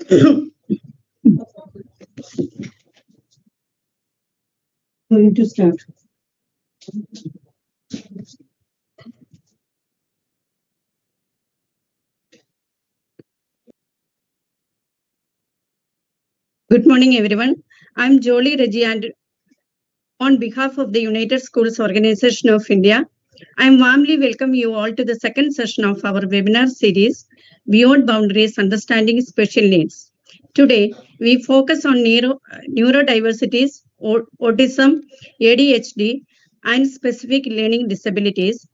Going to start. Good morning, everyone. I'm Jolie Reggie, and on behalf of the United Schools Organization of India, I warmly welcome you all to the second session of our webinar series, Beyond Boundaries, Understanding Special Needs. Today, we focus on neurodiversities, autism, ADHD, and specific learning disabilities,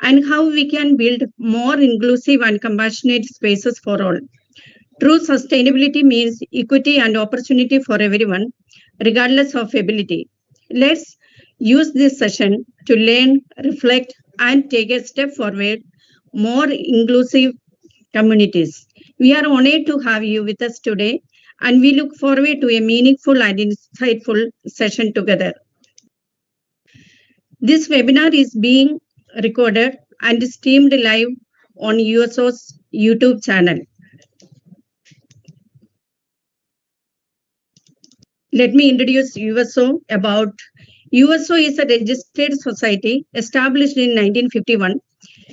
and how we can build more inclusive and compassionate spaces for all. True sustainability means equity and opportunity for everyone, regardless of ability. Let's use this session to learn, reflect, and take a step forward, more inclusive communities. We are honored to have you with us today, and we look forward to a meaningful and insightful session together. This webinar is being recorded and streamed live on USO's YouTube channel. Let me introduce USO. USO is a registered society established in 1951.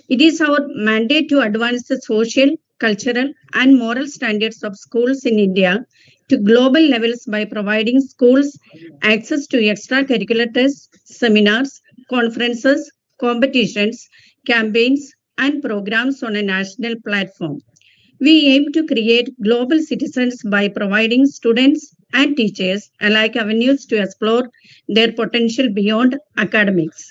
It is our mandate to advance the social, cultural, and moral standards of schools in India to global levels by providing schools access to extracurricular tests, seminars, conferences, competitions, campaigns, and programs on a national platform. We aim to create global citizens by providing students and teachers alike avenues to explore their potential beyond academics.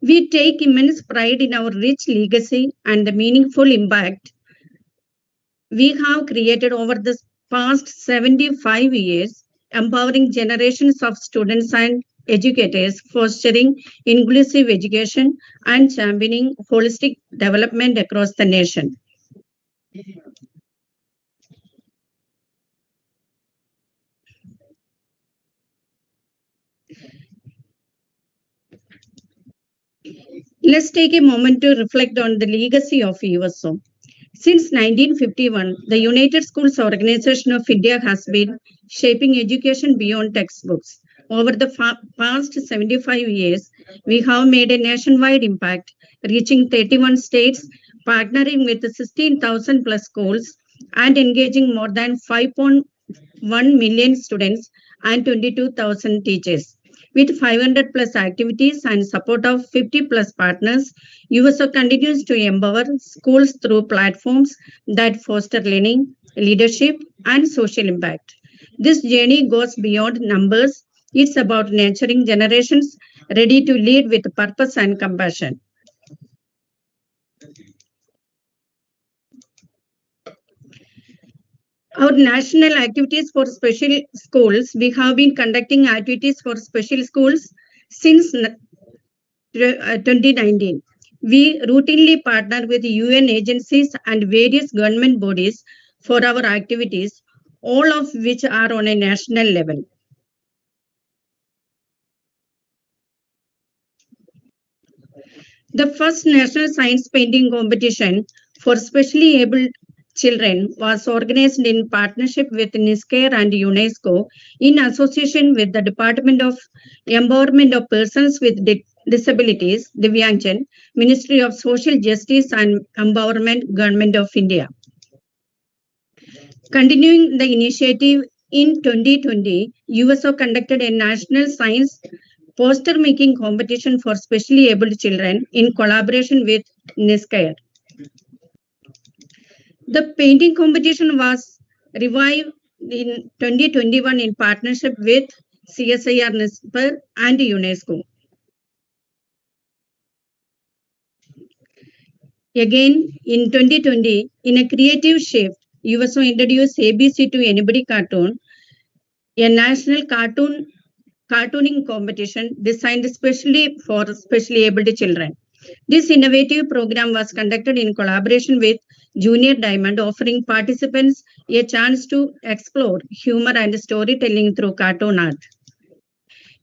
We take immense pride in our rich legacy and the meaningful impact we have created over the past 75 years, empowering generations of students and educators, fostering inclusive education, and championing holistic development across the nation. Let's take a moment to reflect on the legacy of USO. Since 1951, the United Schools Organization of India has been shaping education beyond textbooks. Over the past 75 years, we have made a nationwide impact, reaching 31 states, partnering with 16,000 plus schools, and engaging more than 5.1 million students and 22,000 teachers. With 500 plus activities and support of 50 plus partners, USO continues to empower schools through platforms that foster learning, leadership, and social impact. This journey goes beyond numbers. It's about nurturing generations ready to lead with purpose and compassion. Our national activities for special schools, we have been conducting activities for special schools since 2019. We routinely partner with UN agencies and various government bodies for our activities, all of which are on a national level. The first national science painting competition for specially able children was organized in partnership with NISCARE and UNESCO in association with the Department of Empowerment of Persons with Disabilities, Divyangjan, Ministry of Social Justice and Empowerment, Government of India. Continuing the initiative in 2020, USO conducted a national science poster making competition for specially abled children in collaboration with NISCARE. The painting competition was revived in 2021 in partnership with CSIR, NISPER, and UNESCO. Again, in 2020, in a creative shift, USO introduced ABC to Anybody Cartoon, a national cartooning competition designed especially for specially abled children. This innovative program was conducted in collaboration with Junior Diamond, offering participants a chance to explore humor and storytelling through cartoon art.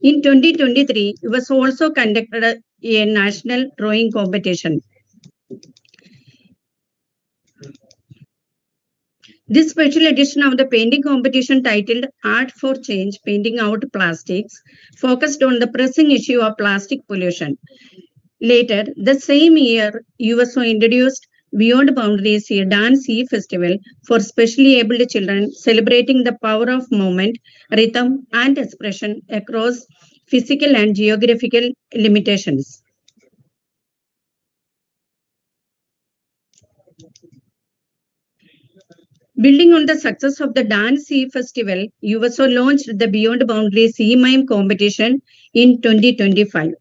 In 2023, it was also conducted a national drawing competition. This special edition of the painting competition titled Art for Change, Painting Out Plastics, focused on the pressing issue of plastic pollution. Later, the same year, USO introduced Beyond Boundaries, a dance festival for specially abled children, celebrating the power of movement, rhythm, and expression across physical and geographical limitations. Building on the success of the Dance Festival, USO launched the Beyond Boundaries E-Mime competition in 2025.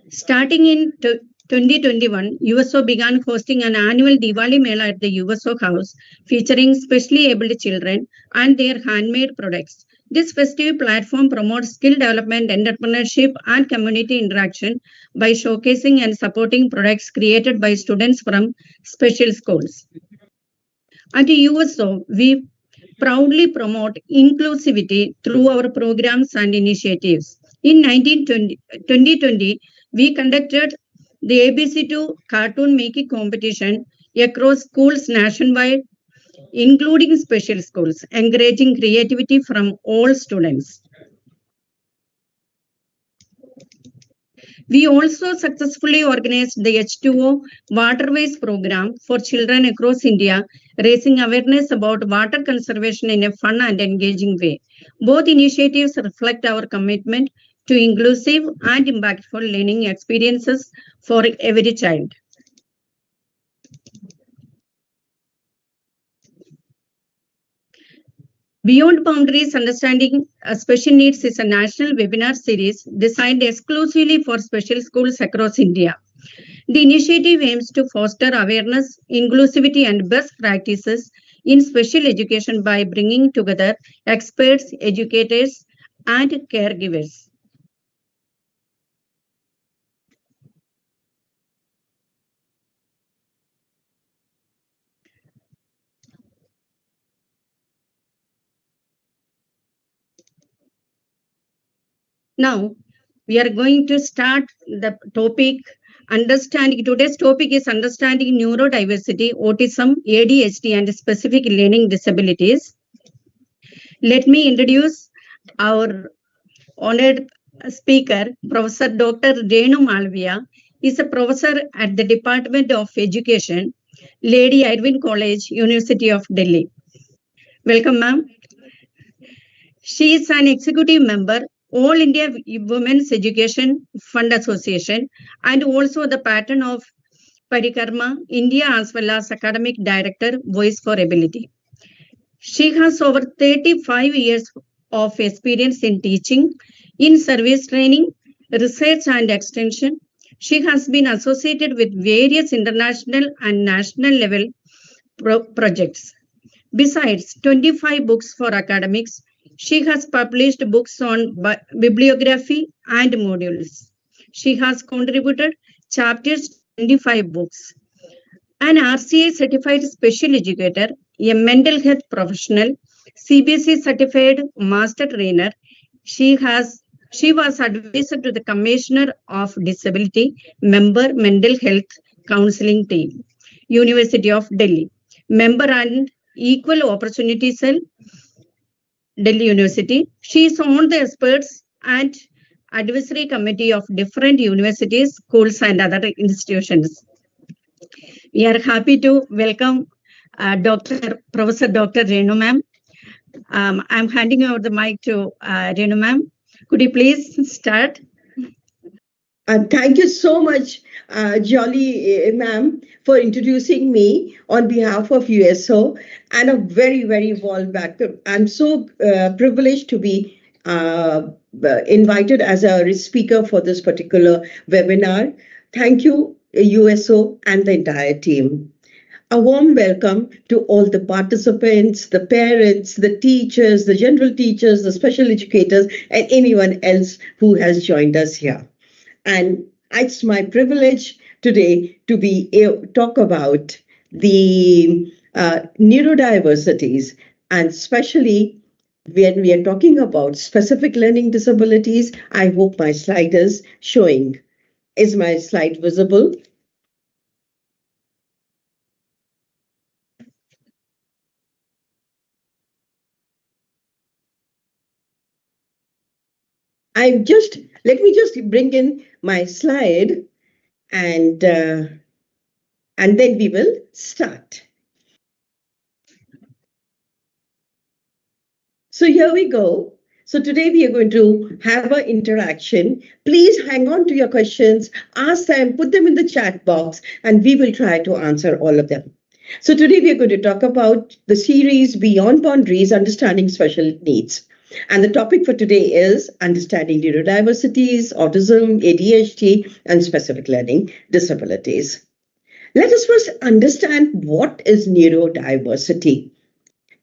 Starting in 2021, USO began hosting an annual Diwali Mela at the USO House, featuring specially abled children and their handmade products. This festive platform promotes skill development, entrepreneurship, and community interaction by showcasing and supporting products created by students from special schools. At USO, we proudly promote inclusivity through our programs and initiatives. In 2020, we conducted the ABC2 cartoon making competition across schools nationwide, including special schools, encouraging creativity from all students. We also successfully organized the H2O Waterways program for children across India, raising awareness about water conservation in a fun and engaging way. Both initiatives reflect our commitment to inclusive and impactful learning experiences for every child. Beyond Boundaries Understanding Special Needs is a national webinar series designed exclusively for special schools across India. The initiative aims to foster awareness, inclusivity, and best practices in special education by bringing together experts, educators, and caregivers. Now, we are going to start the topic. Today's topic is understanding neurodiversity, autism, ADHD, and specific learning disabilities. Let me introduce our honored speaker, Professor Dr. Renu Malviya, is a professor at the Department of Education, Lady Irwin College, University of Delhi. Welcome, ma'am. She is an executive member, All India Women's Education Fund Association, and also the patron of Parikarma India, as well as academic director, Voice for Ability. She has over 35 years of experience in teaching, in service training, research and extension. She has been associated with various international and national level projects. Besides 25 books for academics, she has published books on bibliography and modules. She has contributed chapters to 25 books. An RCA certified special educator, a mental health professional, CBSE certified master trainer. She was advisor to the Commissioner of Disability, member mental health counseling team, University of Delhi, member and equal opportunity cell, Delhi University. She is on the experts and advisory committee of different universities, schools, and other institutions. We are happy to welcome Professor Dr. Renu ma'am. I'm handing over the mic to Renu ma'am. Could you please start? Thank you so much, Jolly ma'am, for introducing me on behalf of USO, and a very, very warm welcome. I'm so privileged to be invited as a speaker for this particular webinar. Thank you, USO and the entire team. A warm welcome to all the participants, the parents, the teachers, the general teachers, the special educators, and anyone else who has joined us here. And it's my privilege today to talk about the neurodiversities, and especially when we are talking about specific learning disabilities. I hope my slide is showing. Is my slide visible? Let me just bring in my slide, and then we will start. So here we go. So today we are going to have an interaction. Please hang on to your questions, ask them, put them in the chat box, and we will try to answer all of them. So today we are going to talk about the series Beyond Boundaries, Understanding Special Needs. And the topic for today is understanding neurodiversities, autism, ADHD, and specific learning disabilities. Let us first understand what is neurodiversity.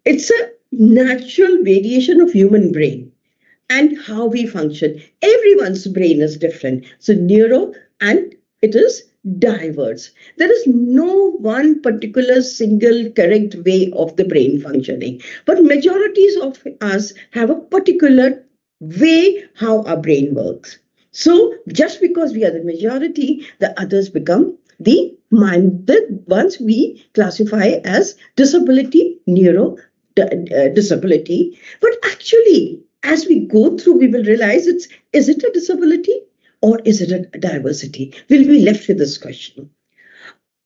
It's a natural variation of human brain and how we function. Everyone's brain is different. So neuro, and it is diverse. There is no one particular single correct way of the brain functioning, but majorities of us have a particular way how our brain works. So just because we are the majority, the others become the ones we classify as disability, neuro disability. But actually, as we go through, we will realize is it a disability or is it a diversity? We'll be left with this question.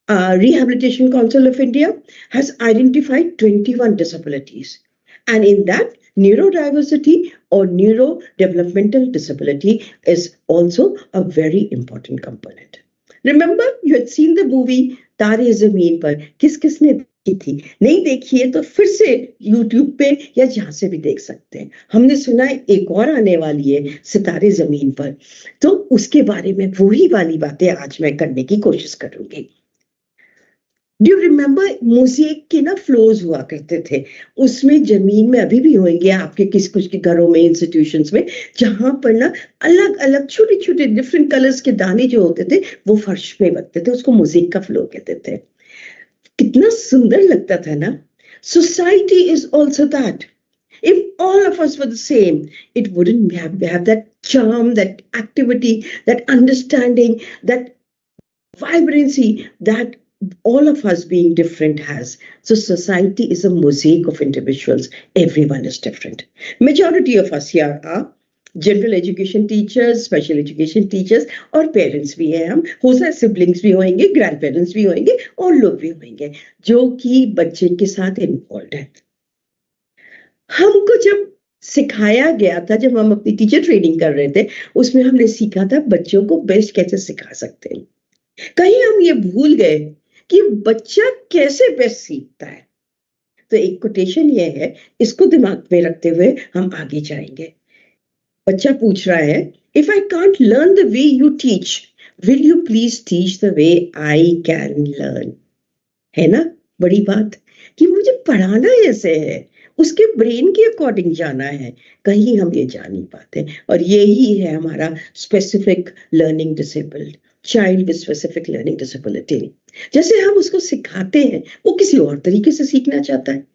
Rehabilitation Council of India has identified 21 disabilities. And in that, neurodiversity or neurodevelopmental disability is also a very important component. Remember, you had seen the movie तारे ज़मीन पर, किस किसने देखी थी? नहीं देखी है तो फिर से YouTube पे या जहां से भी देख सकते हैं. हमने सुना है एक और आने वाली है सितारे ज़मीन पर, तो उसके बारे में वही वाली बातें आज मैं करने की कोशिश करूंगी. डू यू रिमेम्बर मोज़ेक के ना फ्लोर्स हुआ करते थे, उसमें जमीन में अभी भी होंगे आपके कुछ के घरों में, इंस्टीट्यूशंस में, जहां पर ना अलग अलग छोटे छोटे डिफरेंट कलर्स के दाने जो होते थे वो फर्श में बनते थे, उसको मोज़ेक का फ्लोर कहते थे. कितना सुंदर लगता था ना. Society is also that. If all of us were the same, it wouldn't have that charm, that activity, that understanding, that vibrancy that all of us being different has. So society is a mosaic of individuals. Everyone is different. Majority of us here are general education teachers, special education teachers, और parents भी हैं. हम हो सकता है siblings भी होंगे, grand parents भी होंगे, और लोग भी होंगे जो कि बच्चे के साथ इन्वॉल्व है. हमको जब सिखाया गया था, जब हम अपनी टीचर ट्रेनिंग कर रहे थे, उसमें हमने सीखा था बच्चों को बेस्ट कैसे सिखा सकते हैं. कहीं हम ये भूल गए कि बच्चा कैसे बेस्ट सीखता है. तो एक कोटेशन ये है, इसको दिमाग में रखते हुए हम आगे जाएंगे. बच्चा पूछ रहा है, if I can't learn the way you teach, will you please teach the way I can learn. है ना बड़ी बात कि मुझे पढ़ाना ऐसे है, उसके ब्रेन के अकॉर्डिंग जाना है. कहीं हम ये जान नहीं पाते, और यही है हमारा specific learning disabled child with specific learning disability. जैसे हम उसको सिखाते हैं, वो किसी और तरीके से सीखना चाहता है.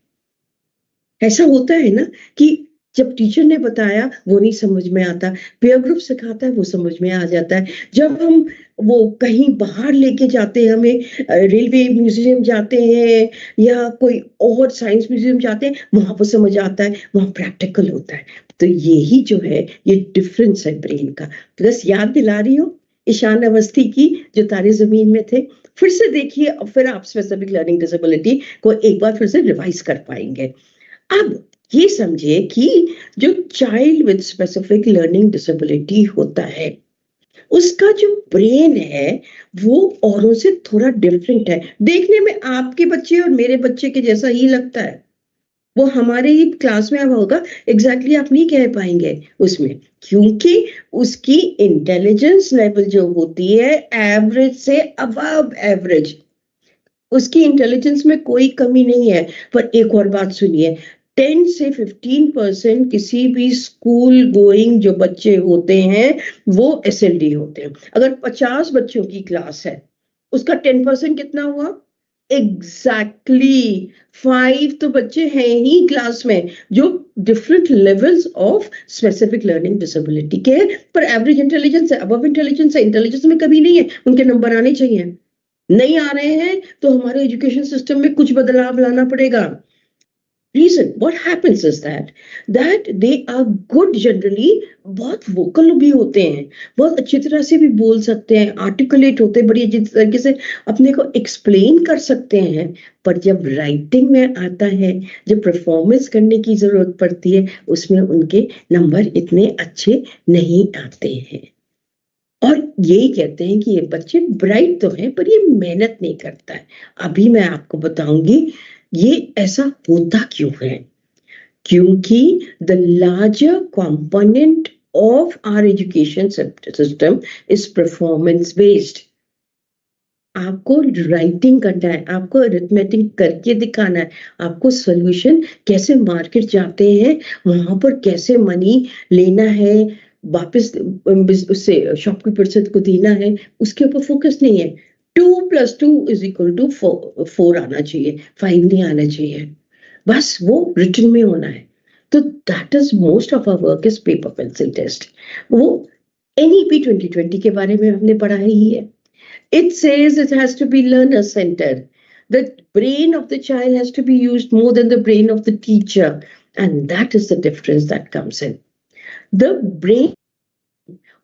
ऐसा होता है ना कि जब टीचर ने बताया वो नहीं समझ में आता, पेयर ग्रुप सिखाता है वो समझ में आ जाता है. जब हम वो कहीं बाहर लेके जाते हैं, हमें रेलवे म्यूजियम जाते हैं या कोई और साइंस म्यूजियम जाते हैं, वहां पर समझ आता है, वहां प्रैक्टिकल होता है. तो यही जो है ये डिफरेंस है ब्रेन का. बस याद दिला रही हूँ ईशान अवस्थी की, जो तारे जमीन में थे. फिर से देखिए और फिर आप स्पेसिफिक लर्निंग डिसेबिलिटी को एक बार फिर से रिवाइज कर पाएंगे. अब ये समझिए कि जो child with specific learning disability होता है, उसका जो ब्रेन है वो औरों से थोड़ा डिफरेंट है. देखने में आपके बच्चे और मेरे बच्चे के जैसा ही लगता है. वो हमारे ही क्लास में अब होगा एग्जैक्टली आप नहीं कह पाएंगे उसमें, क्योंकि उसकी इंटेलिजेंस लेवल जो होती है एवरेज से अबव एवरेज, उसकी इंटेलिजेंस में कोई कमी नहीं है. पर एक और बात सुनिए, 10 से 15% किसी भी स्कूल गोइंग जो बच्चे होते हैं वो SLD होते हैं. अगर 50 बच्चों की क्लास है, उसका 10% कितना हुआ? एग्जैक्टली 5 तो बच्चे हैं ही क्लास में जो different levels of specific learning disability के हैं, पर एवरेज इंटेलिजेंस है, अबव इंटेलिजेंस है. इंटेलिजेंस में कभी नहीं है, उनके नंबर आने चाहिए. नहीं आ रहे हैं तो हमारे एजुकेशन सिस्टम में कुछ बदलाव लाना पड़ेगा. reason what happens is that they are good generally, बहुत vocal भी होते हैं, बहुत अच्छी तरह से भी बोल सकते हैं, आर्टिकुलेट होते हैं, बड़ी अच्छी तरीके से अपने को एक्सप्लेन कर सकते हैं, पर जब राइटिंग में आता है, जब परफॉर्मेंस करने की जरूरत पड़ती है, उसमें उनके नंबर इतने अच्छे नहीं आते हैं। और यही कहते हैं कि ये बच्चे ब्राइट तो हैं पर ये मेहनत नहीं करता है। अभी मैं आपको बताऊंगी ये ऐसा होता क्यों है। क्योंकि the larger component of our education system is performance based. आपको राइटिंग करना है, आपको अरिथमेटिक करके दिखाना है, आपको सॉल्यूशन कैसे मार्केट जाते हैं, वहां पर कैसे मनी लेना है, वापस उससे शॉपकीपर से को देना है, उसके ऊपर फोकस नहीं है। 2+2=4 आना चाहिए, 5 नहीं आना चाहिए, बस वो रिटन में होना है। तो that is most of our work is paper pencil test. वो NEP 2020 के बारे में हमने पढ़ा ही है। It says it has to be learner centered. The brain of the child has to be used more than the brain of the teacher. And that is the difference that comes in. The brain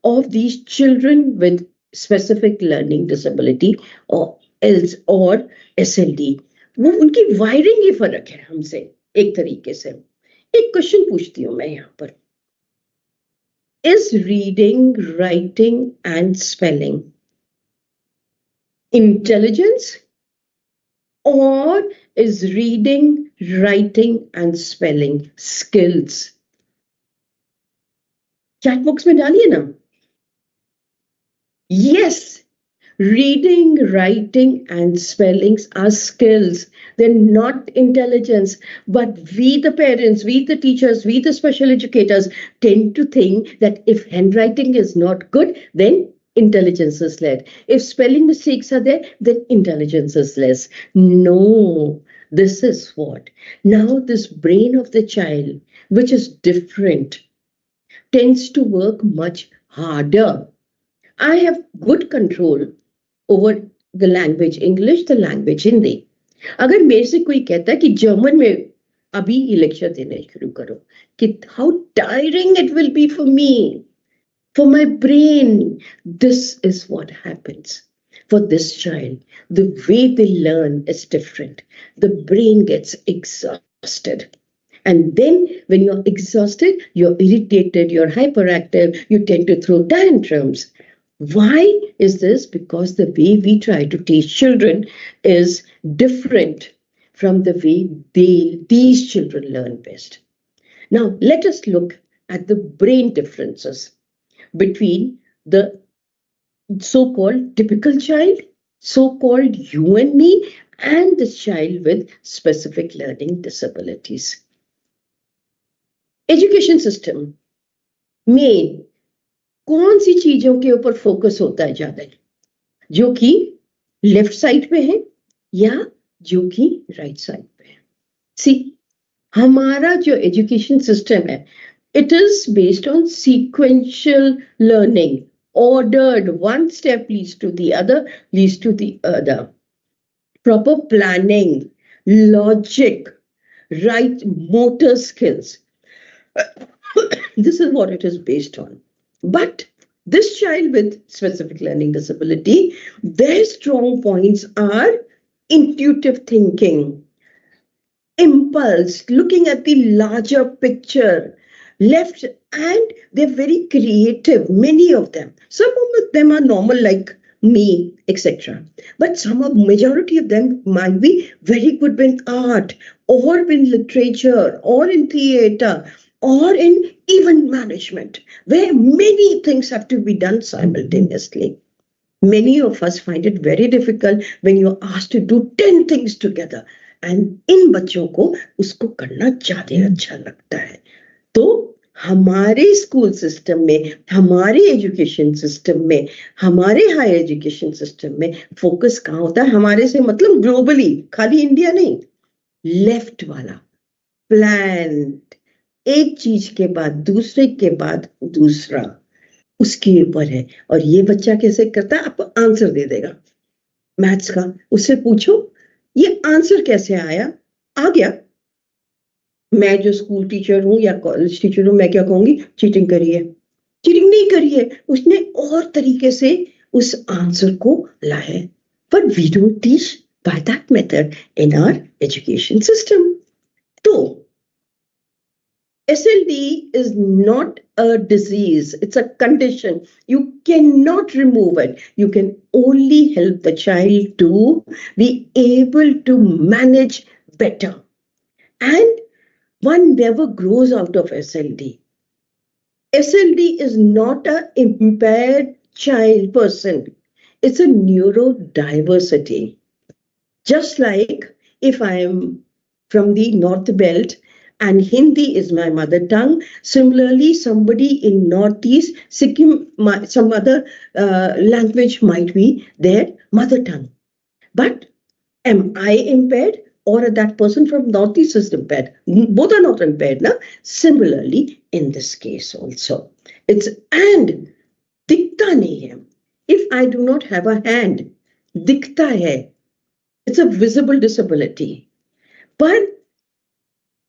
of these children with specific learning disability or else or SLD, वो उनकी wiring ही फर्क है हमसे एक तरीके से। एक question पूछती हूँ मैं यहाँ पर, Is reading, writing and spelling intelligence, or is reading, writing and spelling skills? Chat box में डालिए ना। Yes, reading, writing and spellings are skills. They're not intelligence. But we the parents, we the teachers, we the special educators tend to think that if handwriting is not good, then intelligence is led. If spelling mistakes are there, then intelligence is less. No, this is what. Now this brain of the child, which is different, tends to work much harder. I have good control over the language English, the language Hindi. अगर मेरे से कोई कहता है कि German में अभी ये लेक्चर देने शुरू करो, कि how tiring it will be for me, for my brain. This is what happens for this child. The way they learn is different. The brain gets exhausted. And then when you're exhausted, you're irritated, you're hyperactive, you tend to throw tantrums. Why is this? Because the way we try to teach children is different from the way these children learn best. Now, let us look at the brain differences between the so-called typical child, so-called you and me, and this child with specific learning disabilities. Education system में कौन सी चीजों के ऊपर focus होता है ज्यादा, जो कि लेफ्ट साइड पे है या जो कि राइट साइड पे है? सी, हमारा जो एजुकेशन सिस्टम है, it is based on sequential learning, ordered, one step leads to the other, proper planning, logic, right motor skills. This is what it is based on. But this child with specific learning disability, their strong points are intuitive thinking, impulse, looking at the larger picture, left, and they're very creative, many of them. Some of them are normal like me, etc. But majority of them might be very good with art, or in literature, or in theater, or in event management, where many things have to be done simultaneously. Many of us find it very difficult when you're asked to do 10 things together. And इन बच्चों को उसको करना ज्यादा अच्छा लगता है। तो हमारे स्कूल सिस्टम में, हमारे एजुकेशन सिस्टम में, हमारे हायर एजुकेशन सिस्टम में फोकस कहाँ होता है? हमारे से मतलब ग्लोबली, खाली इंडिया नहीं, लेफ्ट वाला, प्लान, एक चीज के बाद दूसरे के बाद दूसरा, उसके ऊपर है। और ये बच्चा कैसे करता है? आपको आंसर दे देगा मैथ्स का, उससे पूछो ये आंसर कैसे आया, आ गया, मैं जो स्कूल टीचर हूँ या कॉलेज टीचर हूँ, मैं क्या कहूंगी? चीटिंग करी है। चीटिंग नहीं करी है, उसने और तरीके से उस आंसर को लाया है। But we don't teach by that method in our education system. तो SLD is not a disease, it's a condition. You cannot remove it. You can only help the child to be able to manage better. And one never grows out of SLD. SLD is not an impaired child person, it's a neurodiversity. Just like if I am from the North Belt and Hindi is my mother tongue, similarly, somebody in Northeast, Sikkim, some other language might be their mother tongue. But am I impaired or that person from Northeast is impaired? Both are not impaired. Na? Similarly, in this case also. It's and दिखता नहीं है. If I do not have a hand, दिखता है. It's a visible disability. पर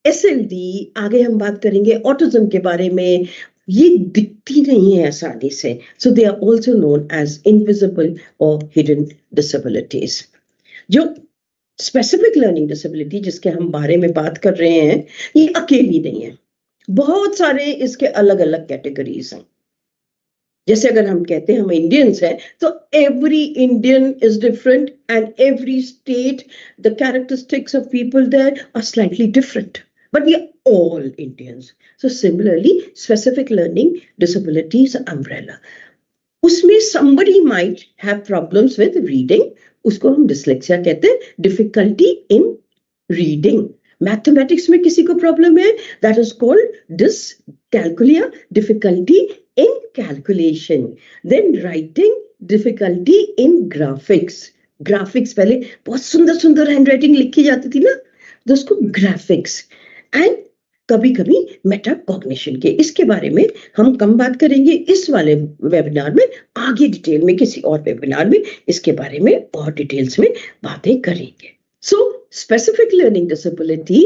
SLD, आगे हम बात करेंगे ऑटिज्म के बारे में, ये दिखती नहीं है आसानी से. So they are also known as invisible or hidden disabilities. जो स्पेसिफिक लर्निंग डिसेबिलिटी जिसके हम बारे में बात कर रहे हैं, ये अकेली नहीं है. बहुत सारे इसके अलग अलग कैटेगरीज हैं. जैसे अगर हम कहते हैं हम इंडियंस हैं, तो every Indian is different and every state the characteristics of people there are slightly different, but we are all Indians. So similarly specific learning disabilities umbrella, उसमें somebody might have problems with reading, उसको हम dyslexia कहते हैं, difficulty in reading. Mathematics में किसी को problem है, that is called dyscalculia, difficulty in calculation. Then writing, difficulty in graphics. Graphics पहले बहुत सुंदर सुंदर हैंडराइटिंग लिखी जाती थी ना, तो उसको ग्राफिक्स. एंड कभी कभी मेटाकॉग्निशन के, इसके बारे में हम कम बात करेंगे इस वाले वेबिनार में. आगे डिटेल में किसी और वेबिनार में इसके बारे में और डिटेल्स में बातें करेंगे. So specific learning disability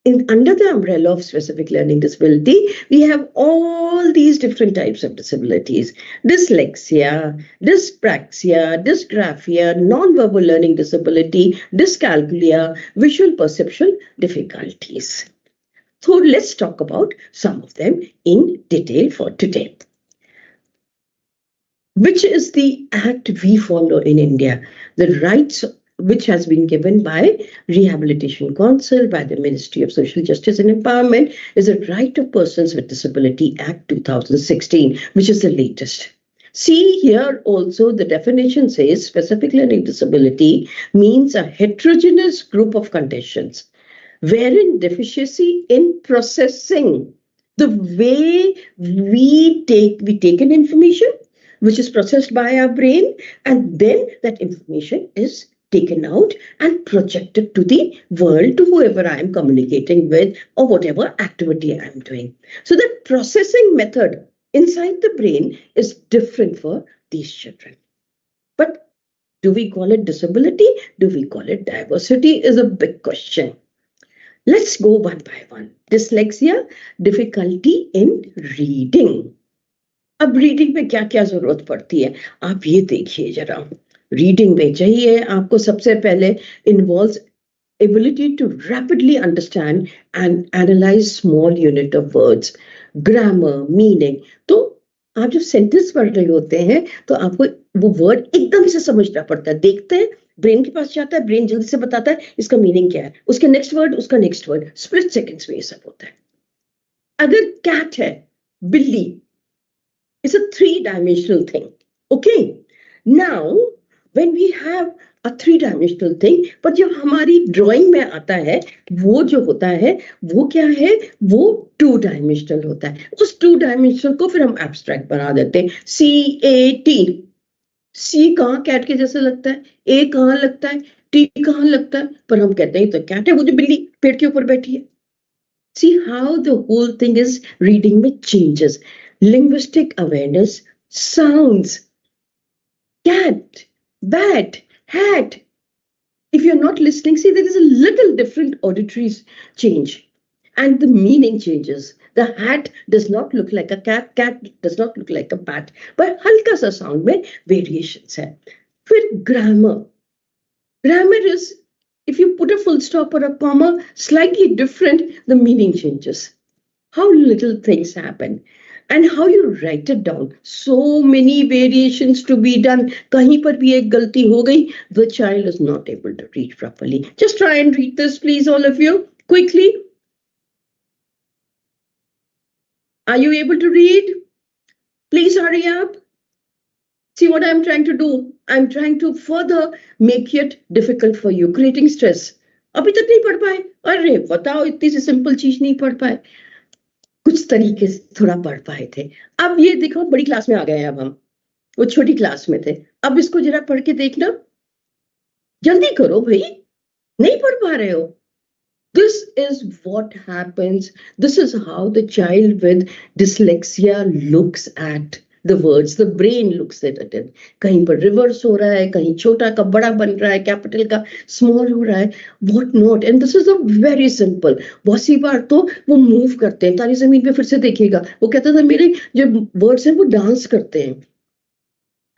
under the umbrella of specific learning disability, we have all these different types of disabilities: dyslexia, dyspraxia, dysgraphia, non-verbal learning disability, dyscalculia, visual perception difficulties. So let's talk about some of them in detail for today. Which is the act we follow in India? The rights which has been given by Rehabilitation Council, by the Ministry of Social Justice and Empowerment, is the Right of Persons with Disability Act 2016, which is the latest. See here also the definition says specific learning disability means a heterogeneous group of conditions wherein deficiency in processing the way we take in information, which is processed by our brain, and then that information is taken out and projected to the world, to whoever I am communicating with or whatever activity I am doing. So the processing method inside the brain is different for these children. But do we call it disability? Do we call it diversity? Is a big question. Let's go one by one. Dyslexia, difficulty in reading. अब reading में क्या क्या जरूरत पड़ती है, आप ये देखिए जरा. रीडिंग में चाहिए आपको सबसे पहले involves ability to rapidly understand and analyse small unit of words, grammar, meaning. तो आप जब सेंटेंस पढ़ रहे होते हैं तो आपको वो वर्ड एकदम से समझना पड़ता है. देखते हैं, ब्रेन के पास जाता है, ब्रेन जल्दी से बताता है इसका मीनिंग क्या है, उसके नेक्स्ट वर्ड, उसका नेक्स्ट वर्ड, स्प्लिट सेकेंड्स में ये सब होता है. अगर कैट है, बिल्ली, it's a three-dimensional thing. Okay, now when we have a three-dimensional thing, but जब हमारी ड्राइंग में आता है, वो जो होता है वो क्या है, वो two-dimensional होता है. उस two-dimensional को फिर हम एब्स्ट्रैक्ट बना देते हैं. CAT, C कहाँ कैट के जैसे लगता है, A कहाँ लगता है, T कहाँ लगता है, पर हम कहते हैं तो कैट है, वो जो बिल्ली पेड़ के ऊपर बैठी है. See how the whole thing is reading में changes. Linguistic awareness, sounds, cat, bat, hat, If you're not listening, see, there is a little different auditory change and the meaning changes. The hat does not look like a cat, cat does not look like a bat, but हल्का सा sound में variations है. फिर grammar. Grammar is, if you put a full stop or a comma, slightly different, the meaning changes. How little things happen. And how you write it down. So many variations to be done. कहीं पर भी एक गलती हो गई, the child is not able to read properly. Just try and read this, please, all of you, quickly. Are you able to read? Please hurry up. See what I'm trying to do. I'm trying to further make it difficult for you, creating stress. अभी तक नहीं पढ़ पाए? अरे बताओ, इतनी सी simple चीज नहीं पढ़ पाए. कुछ तरीके से थोड़ा पढ़ पाए थे. अब ये देखो, बड़ी क्लास में आ गए हैं. अब हम वो छोटी क्लास में थे. अब इसको जरा पढ़ के देखना. जल्दी करो भाई, नहीं पढ़ पा रहे हो. This is what happens. This is how the child with dyslexia looks at the words. The brain looks at it. कहीं पर रिवर्स हो रहा है, कहीं छोटा का बड़ा बन रहा है, कैपिटल का स्मॉल हो रहा है, what not. And this is a very simple. बहुत सी बार तो वो मूव करते हैं. तारी जमीन पे फिर से देखिएगा, वो कहता था मेरे जो वर्ड्स हैं वो डांस करते हैं.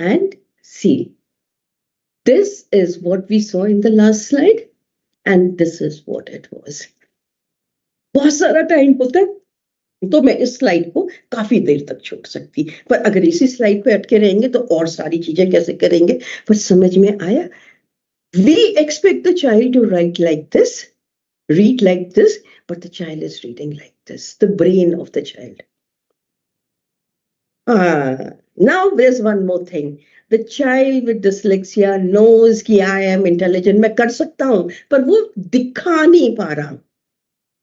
And see, this is what we saw in the last slide. And this is what it was. बहुत सारा टाइम होता है तो मैं इस स्लाइड को काफी देर तक छोड़ सकती, पर अगर इसी स्लाइड पे अटके रहेंगे तो और सारी चीजें कैसे करेंगे. पर समझ में आया. We expect the child to write like this, read like this, but the child is reading like this. The brain of the child. Now there's one more thing. The child with dyslexia knows कि I am intelligent. मैं कर सकता हूं, पर वो दिखा नहीं पा रहा.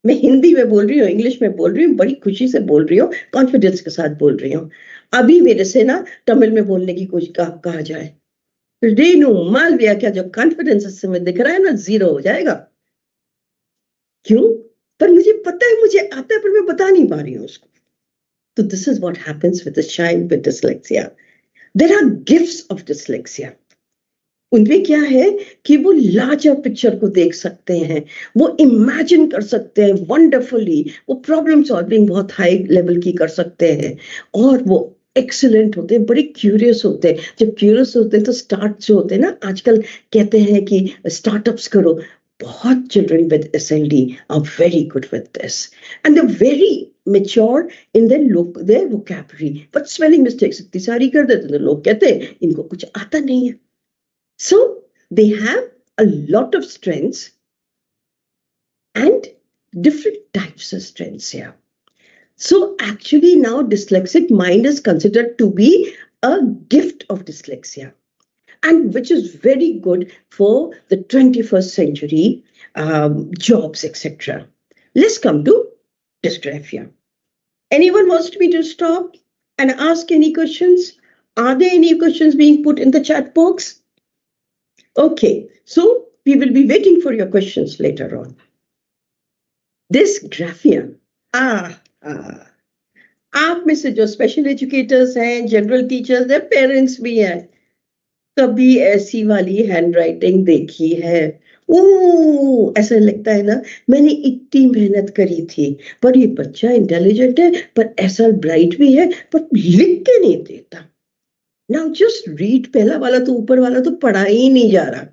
मैं हिंदी में बोल रही हूँ, इंग्लिश में बोल रही हूँ, बड़ी खुशी से बोल रही हूँ, कॉन्फिडेंस के साथ बोल रही हूँ. अभी मेरे से ना तमिल में बोलने की कोशिश कहा जाए, रेनू मालविया, क्या जो कॉन्फिडेंस इस समय दिख रहा है ना, जीरो हो जाएगा. क्यों? पर मुझे पता है, मुझे आता है, पर मैं बता नहीं पा रही हूँ उसको. तो this is what happens with a child with dyslexia. There are gifts of dyslexia. उनमें क्या है कि वो लार्जर पिक्चर को देख सकते हैं, वो इमेजिन कर सकते हैं वंडरफुली, वो प्रॉब्लम सॉल्विंग बहुत हाई लेवल की कर सकते हैं, और वो एक्सीलेंट होते हैं, बड़े क्यूरियस होते हैं. जब क्यूरियस होते हैं तो स्टार्ट जो होते हैं ना, आजकल कहते हैं कि स्टार्टअप्स करो. बहुत children with SLD are very good with this, and they very mature in their vocabulary, but spelling mistakes इतनी सारी कर देते हैं, लोग कहते हैं इनको कुछ आता नहीं है. So they have a lot of strengths and different types of strengths here. So actually now dyslexic mind is considered to be a gift of dyslexia, and which is very good for the 21st century jobs, etc. Let's come to dysgraphia. Anyone wants me to stop and ask any questions? Are there any questions being put in the chat box? Okay, so we will be waiting for your questions later on. Dysgraphia. आप में से जो special educators हैं, general teachers हैं, parents भी हैं, कभी ऐसी वाली हैंडराइटिंग देखी है? ऐसा लगता है ना, मैंने इतनी मेहनत करी थी, पर ये बच्चा इंटेलिजेंट है, पर ऐसा ब्राइट भी है, पर लिख के नहीं देता. Now just read. पहला वाला तो, ऊपर वाला तो पढ़ा ही नहीं जा रहा,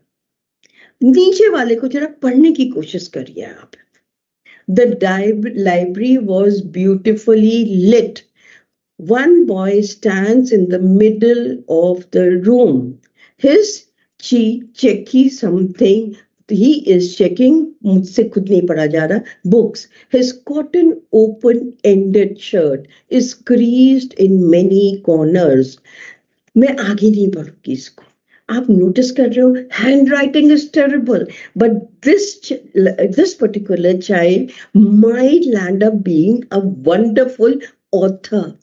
नीचे वाले को जरा पढ़ने की कोशिश करिए आप. The library was beautifully lit. One boy stands in the middle of the room. His checking something. He is checking, मुझसे खुद नहीं पढ़ा जा रहा, books. His cotton open-ended shirt is creased in many corners. मैं आगे नहीं पढ़ूंगी इसको. आप नोटिस कर रहे हो, handwriting is terrible, but this particular child might land up being a wonderful author.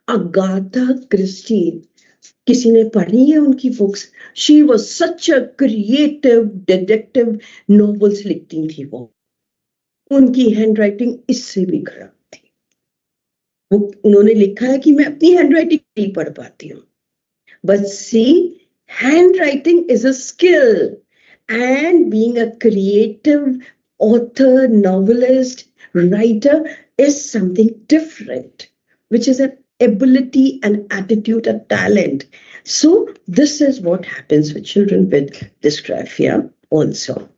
Agatha Christie. किसी ने पढ़ी है उनकी books? She was such a creative detective, novels लिखती थी वो. उनकी हैंडराइटिंग इससे भी खराब थी. वो उन्होंने लिखा है कि मैं अपनी हैंडराइटिंग नहीं पढ़ पाती हूँ. But see, handwriting is a skill, And being a creative author, novelist, writer is something different, which is an ability, an attitude, a talent. So, this is what happens with children with dysgraphia also.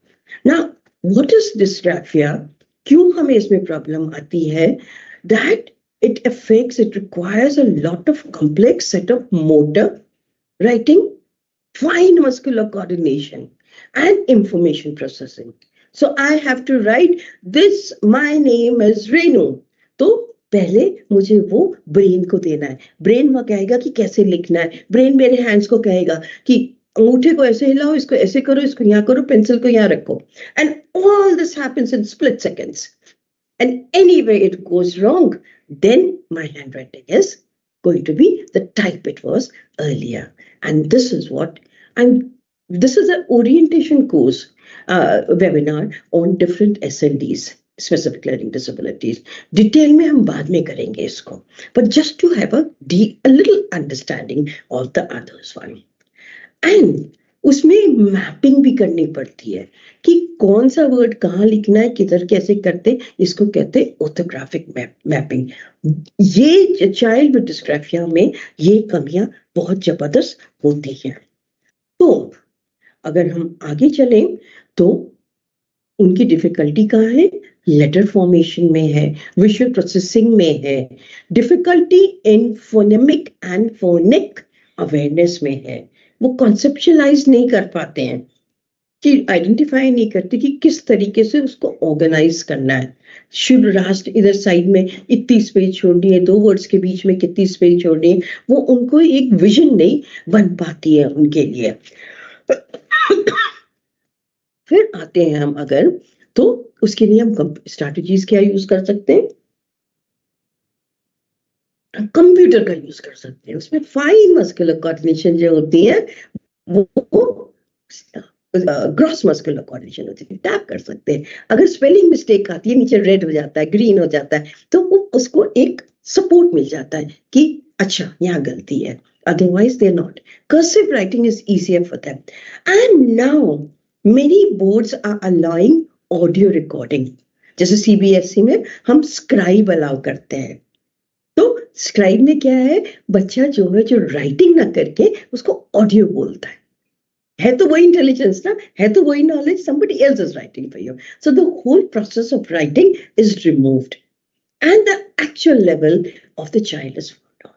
Now, what is dysgraphia? क्यों हमें इसमें problem आती है? That it requires a lot of complex set of motor, writing, fine muscular coordination, and information processing. So I have to write this, my name is Renu. तो पहले मुझे वो brain को देना है. ब्रेन वो कहेगा कि कैसे लिखना है. ब्रेन मेरे हैंड्स को कहेगा कि अंगूठे को ऐसे हिलाओ, इसको ऐसे करो, इसको यहाँ करो, पेंसिल को यहाँ रखो. And all this happens in split seconds. And anyway it goes wrong, then my handwriting is going to be the type it was earlier. And this is what this is an orientation course webinar on different SLDs, specific learning disabilities. Detail में हम बाद में करेंगे इसको. But just to have a little understanding of the others one. And उसमें mapping भी करनी पड़ती है कि कौन सा वर्ड कहाँ लिखना है, किधर कैसे करते, इसको कहते हैं ऑर्थोग्राफिक मैपिंग. ये चाइल्ड विद डिस्ग्राफिया में ये कमियां बहुत जबरदस्त होती हैं. तो अगर हम आगे चलें तो उनकी डिफिकल्टी कहाँ है? लेटर फॉर्मेशन में है, विजुअल प्रोसेसिंग में है, difficulty in phonemic and phonic awareness में है. वो कॉन्सेप्चुअलाइज नहीं कर पाते हैं, कि आइडेंटिफाई नहीं करते कि किस तरीके से उसको ऑर्गेनाइज करना है. शुड राष्ट्र इधर साइड में इतनी स्पेस छोड़नी है, दो वर्ड्स के बीच में कितनी स्पेस छोड़नी है, वो उनको एक विजन नहीं बन पाती है उनके लिए. फिर आते हैं हम अगर, तो उसके लिए हम स्ट्रैटेजीज क्या यूज कर सकते हैं? कंप्यूटर का यूज कर सकते हैं. उसमें फाइन मस्कुलर कोऑर्डिनेशन जो होती है वो ग्रॉस मस्कुलर कोऑर्डिनेशन होती है. टैप कर सकते हैं. अगर स्पेलिंग मिस्टेक आती है, नीचे रेड हो जाता है, ग्रीन हो जाता है, तो उसको एक सपोर्ट मिल जाता है कि अच्छा यहाँ गलती है. Otherwise they're not. Cursive writing is easier for them. And now many boards are allowing audio recording. जैसे CBSE में हम स्क्राइब अलाउ करते हैं. तो स्क्राइब में क्या है? बच्चा जो है जो राइटिंग ना करके उसको ऑडियो बोलता है तो वही इंटेलिजेंस ना, है तो वही knowledge, somebody else is writing for you. So the whole process of writing is removed and the actual level of the child is found on.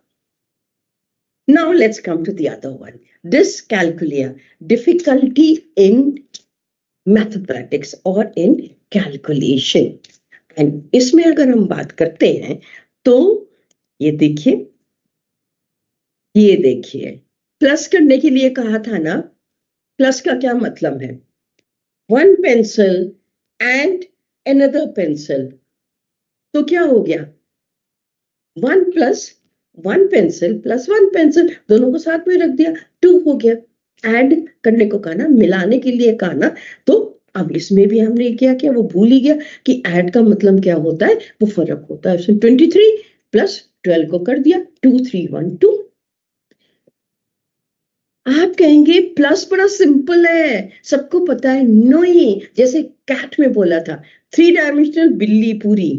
Now let's come to the other one. Dyscalculia, difficulty in mathematics or in calculation. And इसमें अगर हम बात करते हैं तो ये देखिए, plus करने के लिए कहा था ना, प्लस का क्या मतलब है? One pencil and another pencil. तो क्या हो गया? One plus one pencil plus one pencil, दोनों को साथ में रख दिया, टू हो गया. ऐड करने को कहा ना, मिलाने के लिए कहा ना, तो अब इसमें भी हमने क्या वो भूल ही गया कि ऐड का मतलब क्या होता है, वो फर्क होता है. 23 प्लस 12 को कर दिया, 2 3 1 2. आप कहेंगे प्लस बड़ा सिंपल है, सबको पता है. नहीं, जैसे कैट में बोला था, 3 डायमेंशनल बिल्ली पूरी,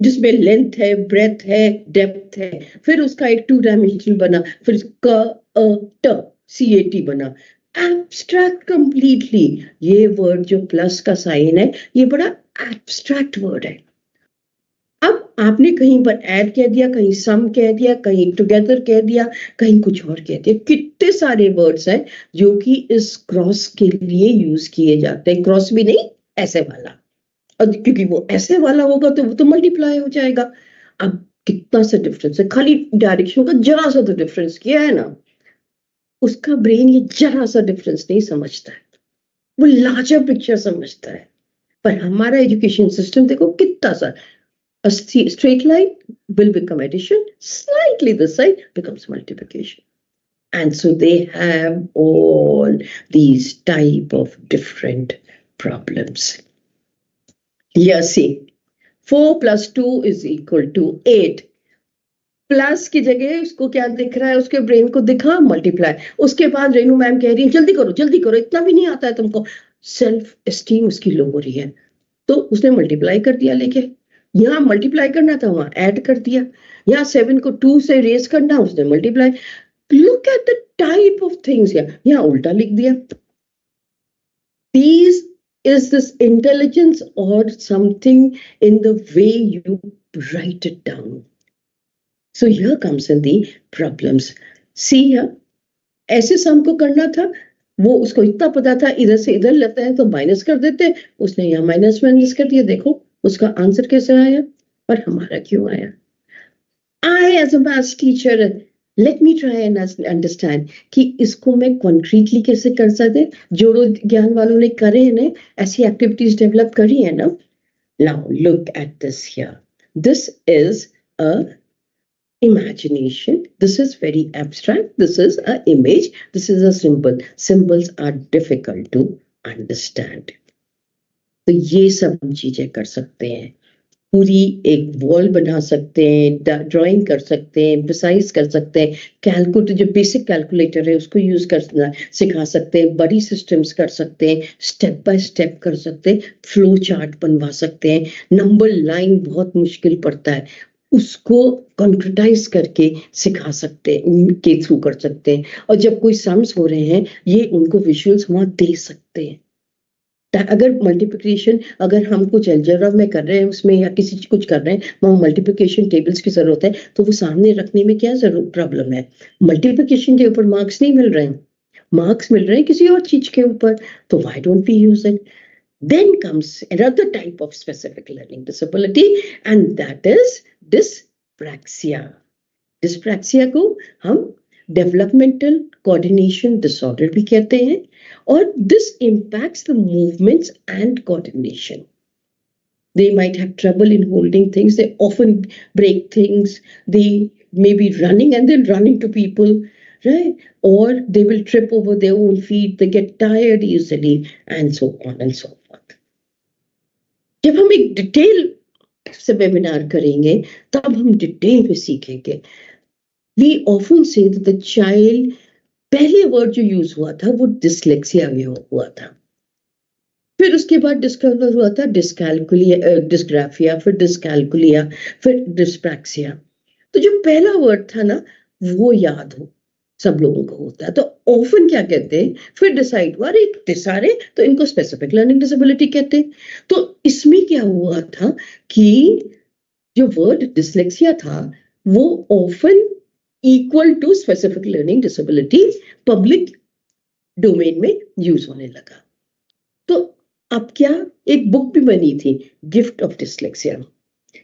जिसमें लेंथ है, ब्रेथ है, डेप्थ है. फिर उसका एक 2 डायमेंशनल बना, फिर CAT बना. Abstract completely. ये वर्ड जो प्लस का साइन है, ये बड़ा एब्स्ट्रैक्ट वर्ड है. अब आपने कहीं पर ऐड कह दिया, कहीं सम कह दिया, कहीं टुगेदर कह दिया, कहीं कुछ और कह दिया. कितने सारे वर्ड्स हैं जो कि इस क्रॉस के लिए यूज किए जाते हैं. क्रॉस भी नहीं, ऐसे वाला, और क्योंकि वो ऐसे वाला होगा तो वो तो मल्टीप्लाई हो जाएगा. अब कितना सा डिफरेंस है, खाली डायरेक्शन का जरा सा तो डिफरेंस किया है ना, उसका ब्रेन ये जरा सा डिफरेंस नहीं समझता है, वो लार्जर पिक्चर समझता है. पर हमारा एजुकेशन सिस्टम देखो कितना सा, a straight line will become addition, slightly this side becomes multiplication. And so they have all these type of different problems. Here see, 4 plus 2 is equal to 8. Plus की जगह उसको क्या दिख रहा है, उसके ब्रेन को दिखा मल्टीप्लाई। उसके बाद रेनू मैम कह रही है जल्दी करो, इतना भी नहीं आता है तुमको। सेल्फ एस्टीम उसकी लो हो रही है, तो उसने मल्टीप्लाई कर दिया लेके। यहाँ मल्टीप्लाई करना था, वहां ऐड कर दिया। यहाँ 7 को 2 से रेस करना, उसने multiply. Look at the type of things, यहाँ उल्टा लिख दिया। These is this intelligence or something in the way you write it down. So here comes in the problems. See here, ऐसे सम को करना था, वो उसको इतना पता था इधर से इधर लेते हैं तो माइनस कर देते, उसने यहाँ माइनस माइनस कर दिया। देखो उसका आंसर कैसे आया और हमारा क्यों आया। I as a math teacher, let me try and understand कि इसको मैं concretely कैसे कर सकते। जोड़ो ज्ञान वालों ने करे हैं ना, ऐसी एक्टिविटीज डेवलप करी है ना। Now look at this here. This is a imagination. This is very abstract. This is an image. This is a symbol. Symbols are difficult to understand. तो ये सब हम चीजें कर सकते हैं। पूरी एक वॉल बना सकते हैं, ड्राइंग कर सकते हैं, प्रिसाइज कर सकते हैं, कैलकुलेटर जो बेसिक कैलकुलेटर है उसको यूज करना सिखा सकते हैं, बड़ी सिस्टम्स कर सकते हैं, स्टेप बाय स्टेप कर सकते हैं, फ्लो चार्ट बनवा सकते हैं। नंबर लाइन बहुत मुश्किल पड़ता है, उसको कंक्रीटाइज करके सिखा सकते हैं, के थ्रू कर सकते हैं। और जब कोई सम्स हो रहे हैं ये उनको विजुअल्स वहां दे सकते हैं। अगर मल्टीप्लिकेशन अगर हम कुछ अलजेब्रा में कर रहे हैं उसमें या किसी कुछ कर रहे हैं वहां मल्टीप्लिकेशन टेबल्स की जरूरत है, तो वो सामने रखने में क्या जरूर प्रॉब्लम है। मल्टीप्लिकेशन के ऊपर मार्क्स नहीं मिल रहे हैं, मार्क्स मिल रहे हैं किसी और चीज के ऊपर, तो why don't we use it. Then comes another type of specific learning disability and that is dyspraxia. Dyspraxia को हम डेवलपमेंटल कोऑर्डिनेशन डिसऑर्डर भी कहते हैं, और this impacts the movements and coordination. They might have trouble in holding things, they often break things, they may be running and then run into people, right? Or they will trip over their own feet, they get tired easily, and so on and so forth. जब हम एक detail से webinar करेंगे तब हम detail में सीखेंगे। We often say that the child, पहले वर्ड जो यूज हुआ था वो डिसलेक्सिया में हुआ था, फिर उसके बाद डिस्कवर हुआ था डिस्कैल्कुलिया, डिस्ग्राफिया, फिर डिस्कैल्कुलिया, फिर डिस्प्रैक्सिया। तो जो पहला वर्ड था ना वो याद हो सब लोगों को होता है, तो ऑफन क्या कहते हैं, फिर डिसाइड हुआ अरे सारे तो इनको स्पेसिफिक लर्निंग डिसेबिलिटी कहते हैं। तो इसमें क्या हुआ था कि जो वर्ड डिसलेक्सिया था वो often equal to specific learning disability public domain में यूज होने लगा। तो अब क्या, एक बुक भी बनी थी गिफ्ट ऑफ डिसलेक्सिया,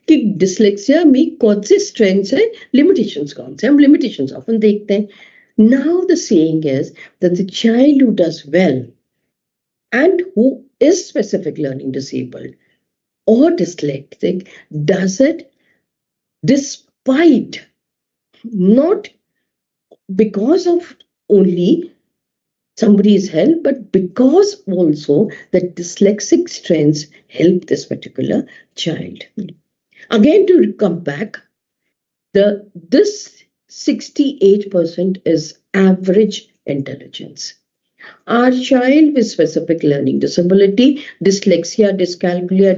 कि डिसलेक्सिया में कौन से स्ट्रेंथ्स है, लिमिटेशंस कौन से, हम लिमिटेशंस ऑफन देखते हैं। Now the saying is that the child who does well and who is specific learning disabled और dyslexic does it despite, not because of only somebody's help, but because also the dyslexic strengths help this particular child. Again, to come back, this 68% is average intelligence. Our child with specific learning disability, dyslexia, dyscalculia,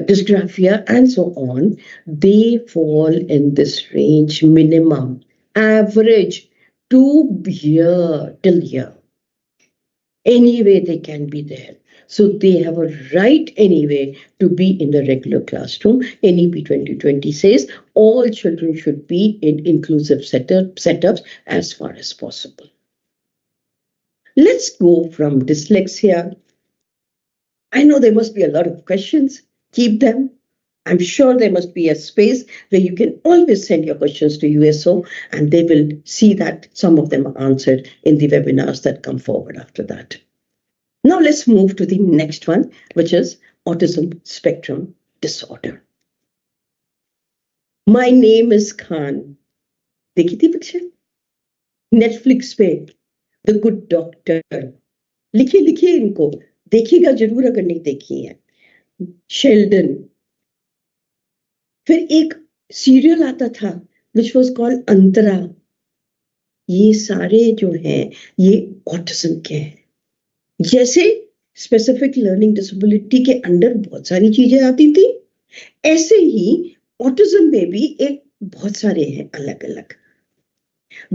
dysgraphia, and so on, they fall in this range minimum, average to here till here. Anyway, they can be there. So they have a right anyway to be in the regular classroom. NEP 2020 says all children should be in inclusive setups as far as possible. Let's go from dyslexia. I know there must be a lot of questions. Keep them. I'm sure there must be a space where you can always send your questions to USO, and they will see that some of them are answered in the webinars that come forward after that. Now let's move to the next one, which is autism spectrum disorder. My name is Khan. देखी थी picture Netflix पे, the good doctor. लिखिए इनको, देखिएगा जरूर अगर नहीं देखी है। शेल्डन, फिर एक सीरियल आता था विच वॉज कॉल्ड अंतरा, ये सारे जो हैं ये ऑटिज्म के हैं। जैसे स्पेसिफिक लर्निंग डिसेबिलिटी के अंडर बहुत सारी चीजें आती थी, ऐसे ही ऑटिज्म में भी एक बहुत सारे हैं अलग अलग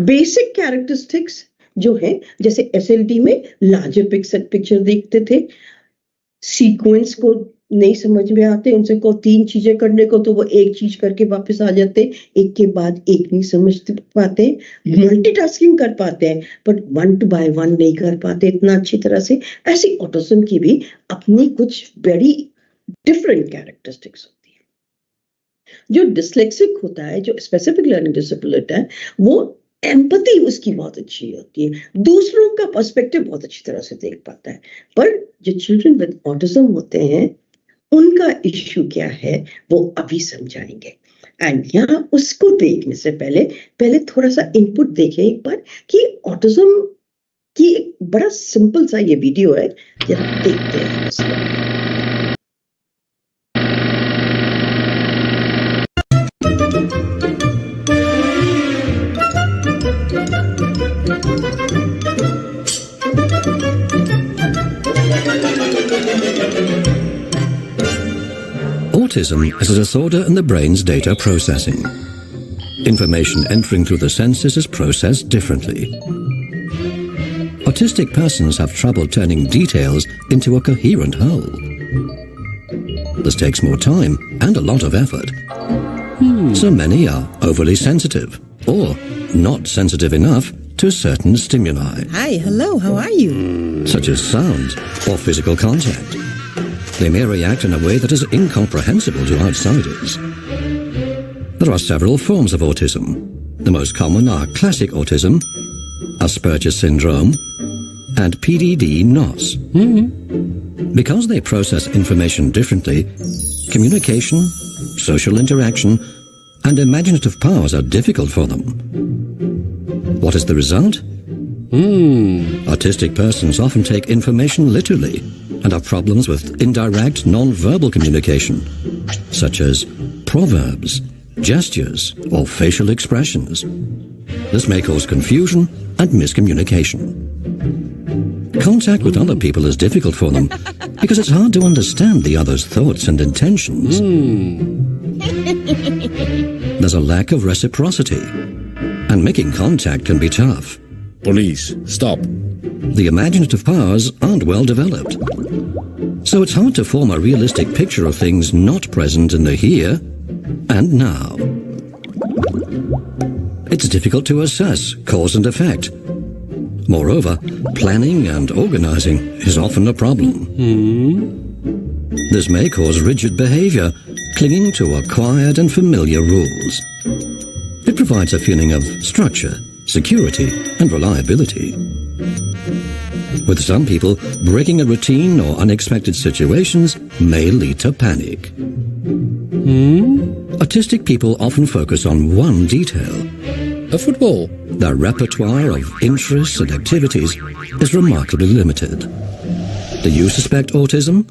बेसिक कैरेक्टरिस्टिक्स जो है। जैसे एसएलडी में लार्जर पिक्चर देखते थे, सीक्वेंस को नहीं समझ में आते, उनसे को 3 चीजें करने को तो वो एक चीज करके वापस आ जाते, एक के बाद एक नहीं समझ पाते, मल्टीटास्किंग कर पाते हैं पर 1 by 1 नहीं कर पाते इतना अच्छी तरह से। ऐसी ऑटिज्म की भी अपनी कुछ वेरी डिफरेंट कैरेक्टरिस्टिक्स होती है। जो डिसलेक्सिक होता है, जो स्पेसिफिक लर्निंग डिसेबिलिटी है, वो एम्पैथी उसकी बहुत अच्छी होती है, दूसरों का पर्सपेक्टिव बहुत अच्छी तरह से देख पाता है। पर जो चिल्ड्रन विद ऑटिज्म होते हैं उनका इश्यू क्या है वो अभी समझाएंगे। एंड यहाँ उसको देखने से पहले थोड़ा सा इनपुट देखें एक बार कि ऑटिज्म की एक बड़ा सिंपल सा ये वीडियो है, जरा देखते हैं इसको। Autism is a disorder in the brain's data processing. Information entering through the senses is processed differently. Autistic persons have trouble turning details into a coherent whole. This takes more time and a lot of effort. So many are overly sensitive or not sensitive enough to certain stimuli. Hi, hello, how are you? Such as sound or physical contact. They may react in a way that is incomprehensible to outsiders. There are several forms of autism. The most common are classic autism, Asperger's syndrome, and PDD-NOS. Because they process information differently, communication, social interaction, and imaginative powers are difficult for them. What is the result? Autistic persons often take information literally and have problems with indirect non-verbal communication, such as proverbs, gestures, or facial expressions. This may cause confusion and miscommunication. Contact with other people is difficult for them because it's hard to understand the other's thoughts and intentions. There's a lack of reciprocity, and making contact can be tough. Police, stop. The imaginative powers aren't well developed, so it's hard to form a realistic picture of things not present in the here and now. It's difficult to assess cause and effect. Moreover, planning and organizing is often a problem. This may cause rigid behavior, clinging to acquired and familiar rules. It provides a feeling of structure, security, and reliability. With some people, breaking a routine or unexpected situations may lead to panic. Autistic people often focus on one detail. A football. Their repertoire of interests and activities is remarkably limited. Do you suspect autism?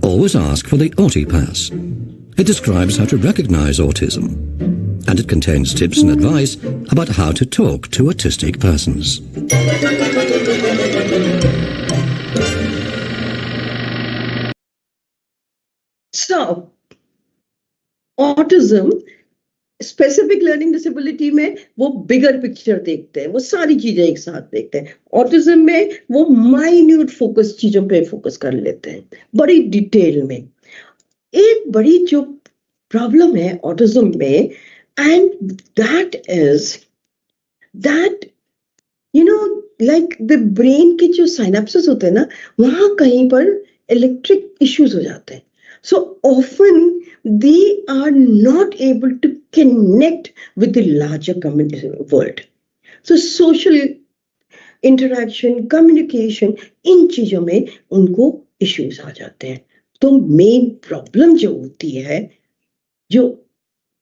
Always ask for the Auti Pass. It describes how to recognize autism, and it contains tips and advice about how to talk to autistic persons. So, autism, specific learning disability में वो bigger picture देखते हैं, वो सारी चीजें एक साथ देखते हैं। ऑटिज्म में वो माइन्यूट फोकस चीजों पे फोकस कर लेते हैं, बड़ी डिटेल में। एक बड़ी जो प्रॉब्लम है ऑटिज्म में, and that is that like the brain के जो साइनेप्सेस होते हैं ना, वहां कहीं पर इलेक्ट्रिक इश्यूज हो जाते हैं। So often they are not able to connect with the larger world. So social interaction, communication, इन चीजों में उनको issues आ जाते हैं। तो main problem जो होती है, जो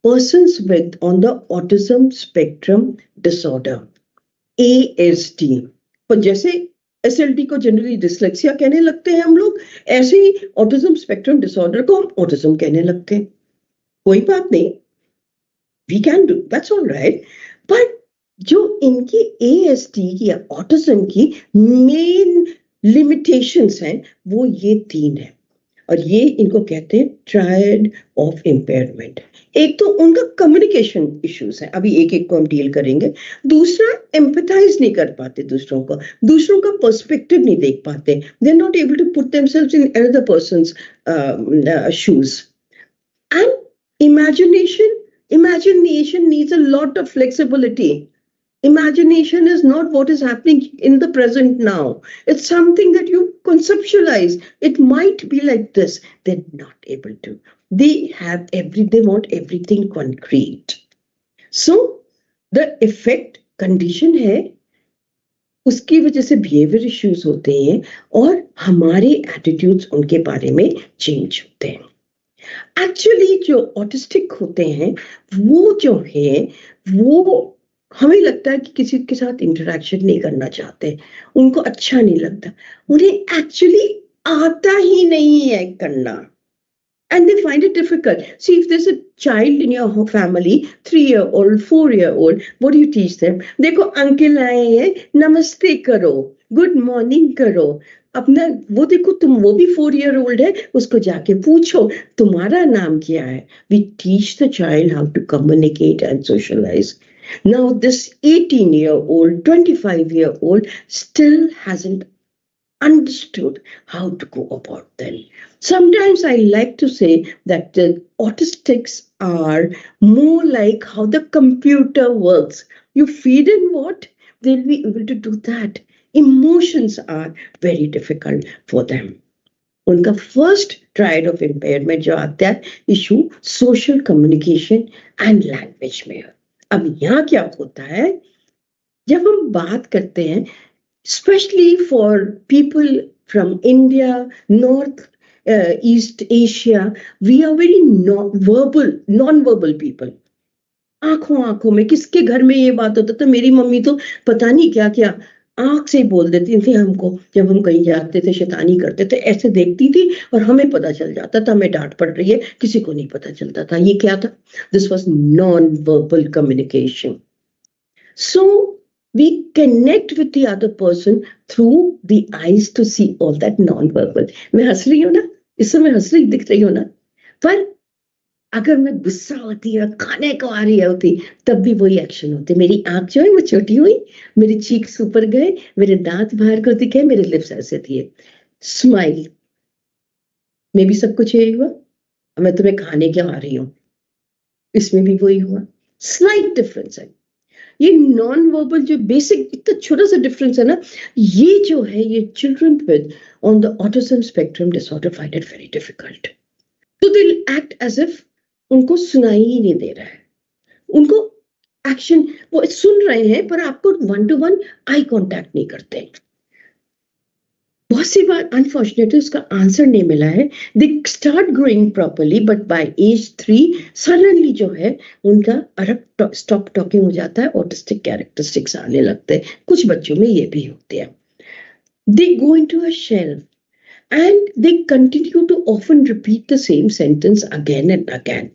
persons with on the autism spectrum disorder, ASD, पर जैसे एसएलटी को जनरली डिसलेक्सिया कहने लगते हैं हम लोग, ऐसे ही ऑटिज्म स्पेक्ट्रम डिसऑर्डर को हम ऑटिज्म कहने लगते हैं। कोई बात नहीं, we can do, that's all right. But जो इनकी ASD की या ऑटिज्म की मेन लिमिटेशंस हैं वो ये 3 है, और ये इनको कहते हैं ट्रायड ऑफ इम्पेयरमेंट। एक तो उनका कम्युनिकेशन इश्यूज है, अभी एक एक को हम डील करेंगे। दूसरा, एम्पैथाइज नहीं कर पाते दूसरों को, दूसरों का पर्सपेक्टिव नहीं देख पाते, they are not able to put themselves in another person's shoes. And imagination needs a lot of flexibility. Imagination is not what is happening in the present now. It's something that you conceptualize. It might be like this. They're not able to. They want everything concrete. So the effect condition है, उसकी वजह से behaviour issues होते हैं और हमारे attitudes उनके बारे में चेंज होते हैं। एक्चुअली जो ऑटिस्टिक होते हैं वो जो है वो हमें लगता है कि किसी के साथ इंटरेक्शन नहीं करना चाहते, उनको अच्छा नहीं लगता, उन्हें एक्चुअली आता ही नहीं है करना, and they find it difficult. See, if there's a child in your family, 3-year-old, 4-year-old, what do you teach them? देखो अंकल आए हैं, नमस्ते करो, गुड मॉर्निंग करो, अपना वो देखो, तुम वो भी 4-year-old है, उसको जाके पूछो तुम्हारा नाम क्या है। We teach the child how to communicate and socialize. Now this 18-year-old, 25-year-old still hasn't understood how to go about them. Sometimes I like to say that the autistics are more like how the computer works. You feed in what, they'll be able to do that. Emotions are very difficult for them. उनका first triad of impairment जो आता है issue social communication and language में। अब यहाँ क्या होता है, जब हम बात करते हैं especially for people from India, East Asia, we are very non-verbal people. आंखों आंखों में किसके घर में ये बात होता था, मेरी मम्मी तो पता नहीं क्या क्या आंख से बोल देती थी हमको, जब हम कहीं जाते थे शैतानी करते थे ऐसे देखती थी और हमें पता चल जाता था हमें डांट पड़ रही है, किसी को नहीं पता चलता था ये क्या था। This was non-verbal communication. So we connect with the other person through the eyes to see all that non-verbal. मैं हंस रही हूँ ना, इस समय हंस रही दिख रही हूँ ना, पर अगर मैं गुस्सा होती और खाने को आ रही होती तब भी वही एक्शन होते। मेरी आंख जो है वो छोटी हुई, मेरे चीक्स ऊपर गए, मेरे दांत बाहर को दिखे, मेरे लिप्स ऐसे दिए, स्माइल में भी सब कुछ यही हुआ। मैं तुम्हें खाने क्या आ रही हूँ, इसमें भी वही हुआ। स्लाइट डिफरेंस है। ये नॉन वर्बल जो बेसिक इतना छोटा सा डिफरेंस है ना, ये जो है ये children with on the autism spectrum disorder find it very difficult. तो दे एक्ट एज इफ उनको सुनाई ही नहीं दे रहा है, उनको एक्शन वो सुन रहे हैं पर आपको 1-to-1 आई कांटेक्ट नहीं करते। बहुत सी बार अनफॉर्चुनेटली उसका आंसर नहीं मिला है। They start growing properly but by age 3 suddenly जो है उनका अरब स्टॉप टॉकिंग हो जाता है, ऑटिस्टिक कैरेक्टरिस्टिक्स आने लगते हैं। कुछ बच्चों में ये भी होते हैं। They go into a shell and they continue to often repeat the same sentence again and again,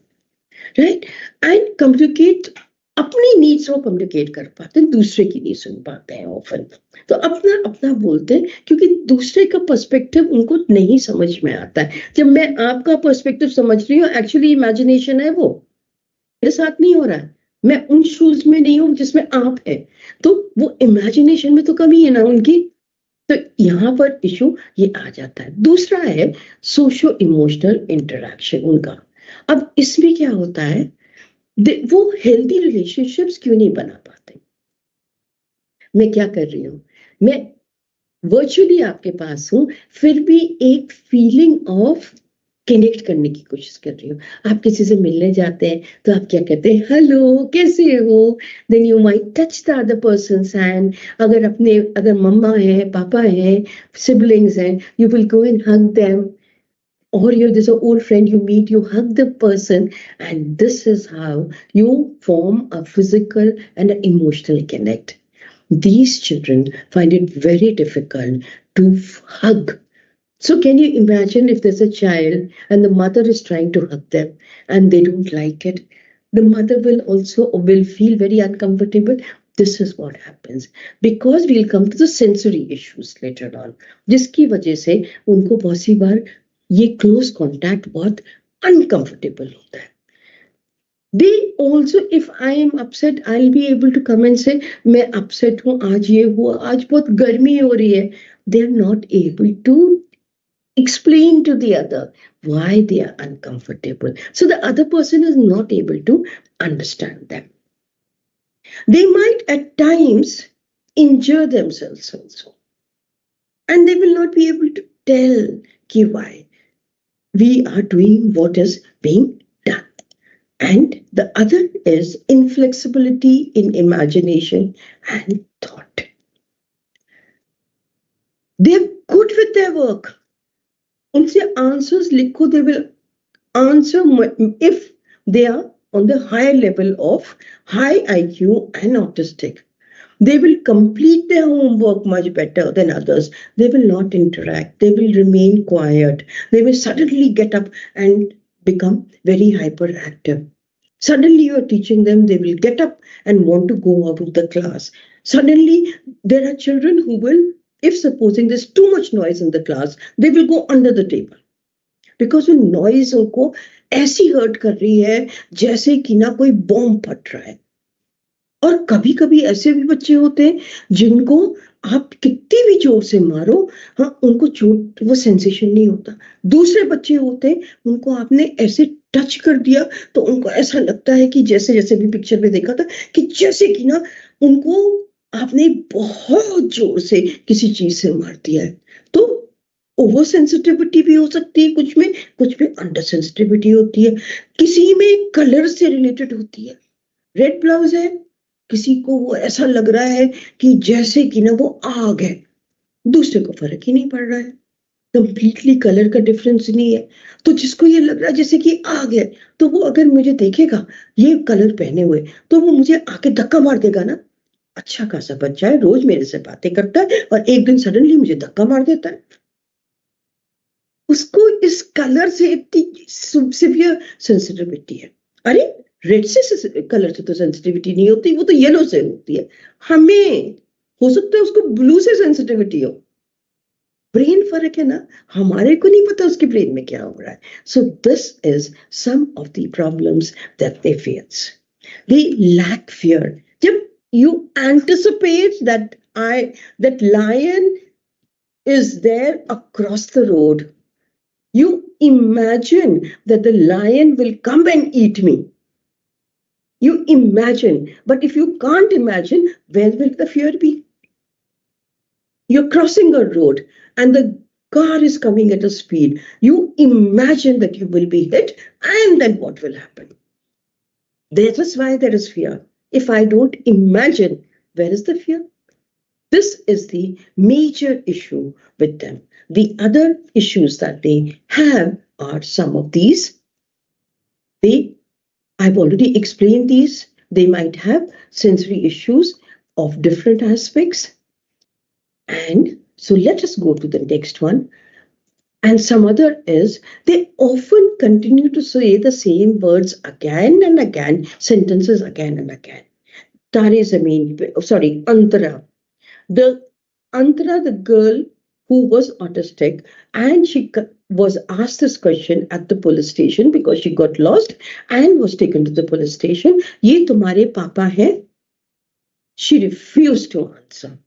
right? And communicate, अपनी नीड्स वो कम्युनिकेट कर पाते हैं, दूसरे की नहीं सुन पाते हैं ऑफन। तो अपना अपना बोलते हैं क्योंकि दूसरे का पर्सपेक्टिव उनको नहीं समझ में आता है। जब मैं आपका पर्सपेक्टिव समझ रही हूँ, एक्चुअली इमेजिनेशन है, वो मेरे साथ नहीं हो रहा है, मैं उन शूज में नहीं हूँ जिसमें आप है, तो वो इमेजिनेशन में तो कमी है ना उनकी। तो यहाँ पर इशू ये आ जाता है। दूसरा है सोशो इमोशनल इंटरेक्शन उनका। अब इसमें क्या होता है, वो हेल्दी रिलेशनशिप्स क्यों नहीं बना पाते। मैं क्या कर रही हूँ, मैं वर्चुअली आपके पास हूं, फिर भी एक फीलिंग ऑफ कनेक्ट करने की कोशिश कर रही हूँ। आप किसी से मिलने जाते हैं तो आप क्या कहते हैं, हेलो कैसे हो, then you might touch the other person's hand. अगर मम्मा है, पापा है, सिबलिंग्स हैं, you will go and hug them, or there's an old friend you meet, you hug the person, and this is how you form a physical and an emotional connect. These children find it very difficult to hug. So can you imagine if there's a child and the mother is trying to hug them and they don't like it? The mother will feel very uncomfortable. This is what happens because we'll come to the sensory issues later on, जिसकी वजह से उनको बहुत सी बार ये close contact बहुत uncomfortable होता है. They also, if I am upset, I'll be able to come and say, मैं upset हूँ, आज ये हुआ, आज बहुत गर्मी हो रही है. They're not able to explain to the other why they are uncomfortable. So the other person is not able to understand them. They might at times injure themselves also. And they will not be able to tell why we are doing what is being done. And the other is inflexibility in imagination and thought. They're good with their work. उनसे answers लिखो, they will answer if they are on the higher level of high IQ and autistic. They will complete their homework much better than others. They will not interact. They will remain quiet. They will suddenly get up and become very hyperactive. Suddenly you are teaching them, they will get up and want to go out of the class. Suddenly there are children who will, if supposing there's too much noise in the class, they will go under the table. Because वो noise उनको ऐसी hurt कर रही है जैसे कि ना कोई बॉम्ब फट रहा है. और कभी कभी ऐसे भी बच्चे होते हैं जिनको आप कितनी भी जोर से मारो, हाँ उनको चोट वो सेंसेशन नहीं होता. दूसरे बच्चे होते हैं उनको आपने ऐसे टच कर दिया तो उनको ऐसा लगता है कि जैसे जैसे भी पिक्चर में देखा था कि जैसे कि ना उनको आपने बहुत जोर से किसी चीज से मार दिया है. तो ओवर सेंसिटिविटी भी हो सकती है, कुछ में अंडर सेंसिटिविटी होती है, किसी में कलर से रिलेटेड होती है. रेड ब्लाउज है, किसी को वो ऐसा लग रहा है कि जैसे कि ना वो आग है, दूसरे को फर्क ही नहीं पड़ रहा है, कंप्लीटली कलर का डिफरेंस नहीं है. तो जिसको ये लग रहा है जैसे कि आग है, तो वो अगर मुझे देखेगा ये कलर पहने हुए तो वो मुझे आके धक्का मार देगा ना. अच्छा खासा बच्चा है, रोज मेरे से बातें करता है और एक दिन सडनली मुझे धक्का मार देता है. उसको इस कलर से इतनी सिवियर सेंसिटिविटी है. अरे रेड से कलर से तो सेंसिटिविटी नहीं होती, वो तो येलो से होती है. हमें हो सकता है उसको ब्लू से सेंसिटिविटी हो. ब्रेन फर्क है ना, हमारे को नहीं पता उसके ब्रेन में क्या हो रहा है. So this is some of the problems that they face. They lack fear. जब you anticipate that lion is there across the road, you imagine that the lion will come and eat me. You imagine, but if you can't imagine, where will the fear be? You're crossing a road and the car is coming at a speed. You imagine that you will be hit, and then what will happen? That is why there is fear. If I don't imagine, where is the fear? This is the major issue with them. The other issues that they have are some of these. I've already explained these. They might have sensory issues of different aspects. And so let us go to the next one. And some other is they often continue to say the same words again and again, sentences again and again. Tare Zameen, sorry, Antara. The girl who was autistic, and she was asked this question at the police station because she got lost and was taken to the police station. Ye tumhare papa hai? She refused to answer.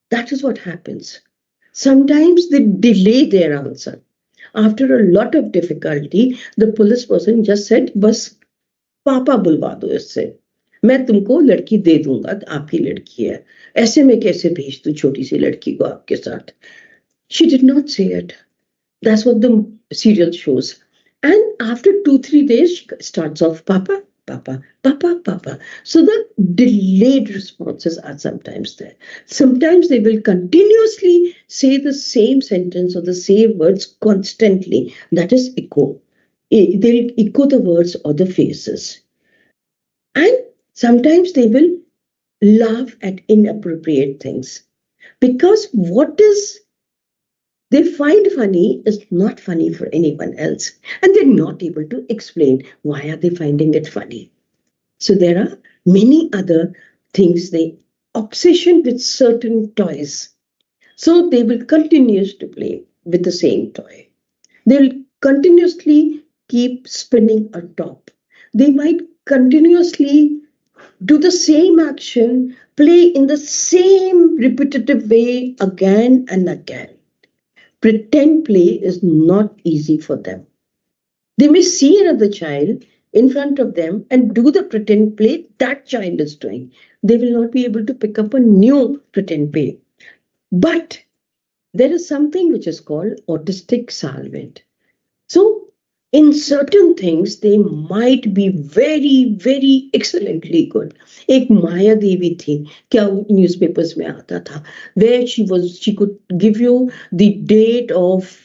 That is what happens. Sometimes they delay their answer. After a lot of difficulty, the police person just said, bas papa bulwa do isse. मैं तुमको लड़की दे दूंगा, आपकी लड़की है, ऐसे में कैसे भेज दूं छोटी सी लड़की को आपके साथ. She did not say it. That's what the serial shows. And after 2-3 days, she starts off, Papa, Papa, Papa, Papa. So the delayed responses are sometimes there. Sometimes they will continuously say the same sentence or the same words constantly. That is echo. They'll echo the words or the phrases. And sometimes they will laugh at inappropriate things. Because what is they find funny is not funny for anyone else, and they're not able to explain why are they finding it funny. So there are many other things. They obsession with certain toys, so they will continue to play with the same toy. They'll continuously keep spinning a top. They might continuously do the same action, play in the same repetitive way again and again. Pretend play is not easy for them. They may see another child in front of them and do the pretend play that child is doing. They will not be able to pick up a new pretend play. But there is something which is called autistic salvant. So in certain things, they might be very, very excellently good. एक माया देवी थी, क्या newspapers में आता था, where she could give you the date of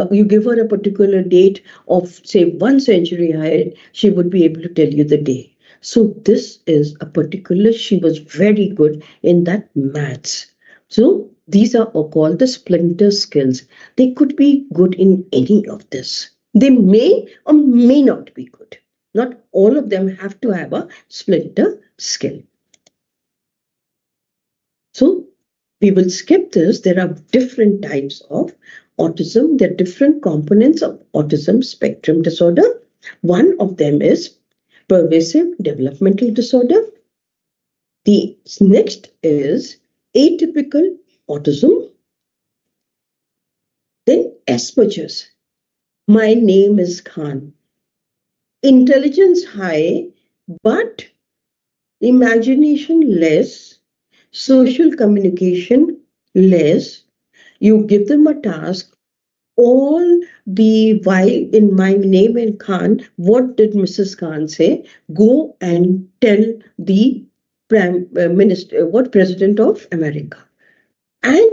you give her a particular date of say 1 century ahead, she would be able to tell you the day. So this is a particular, she was very good in that maths. So these are called the splinter skills. They could be good in any of this. They may or may not be good. Not all of them have to have a splinter skill. So we will skip this. There are different types of autism. There are different components of autism spectrum disorder. One of them is pervasive developmental disorder. The next is atypical autism. Then Asperger's. My name is Khan. Intelligence high, but imagination less, social communication less. You give them a task. All the why in my name and Khan, what did Mrs. Khan say? Go and tell the Prime Minister, what President of America. And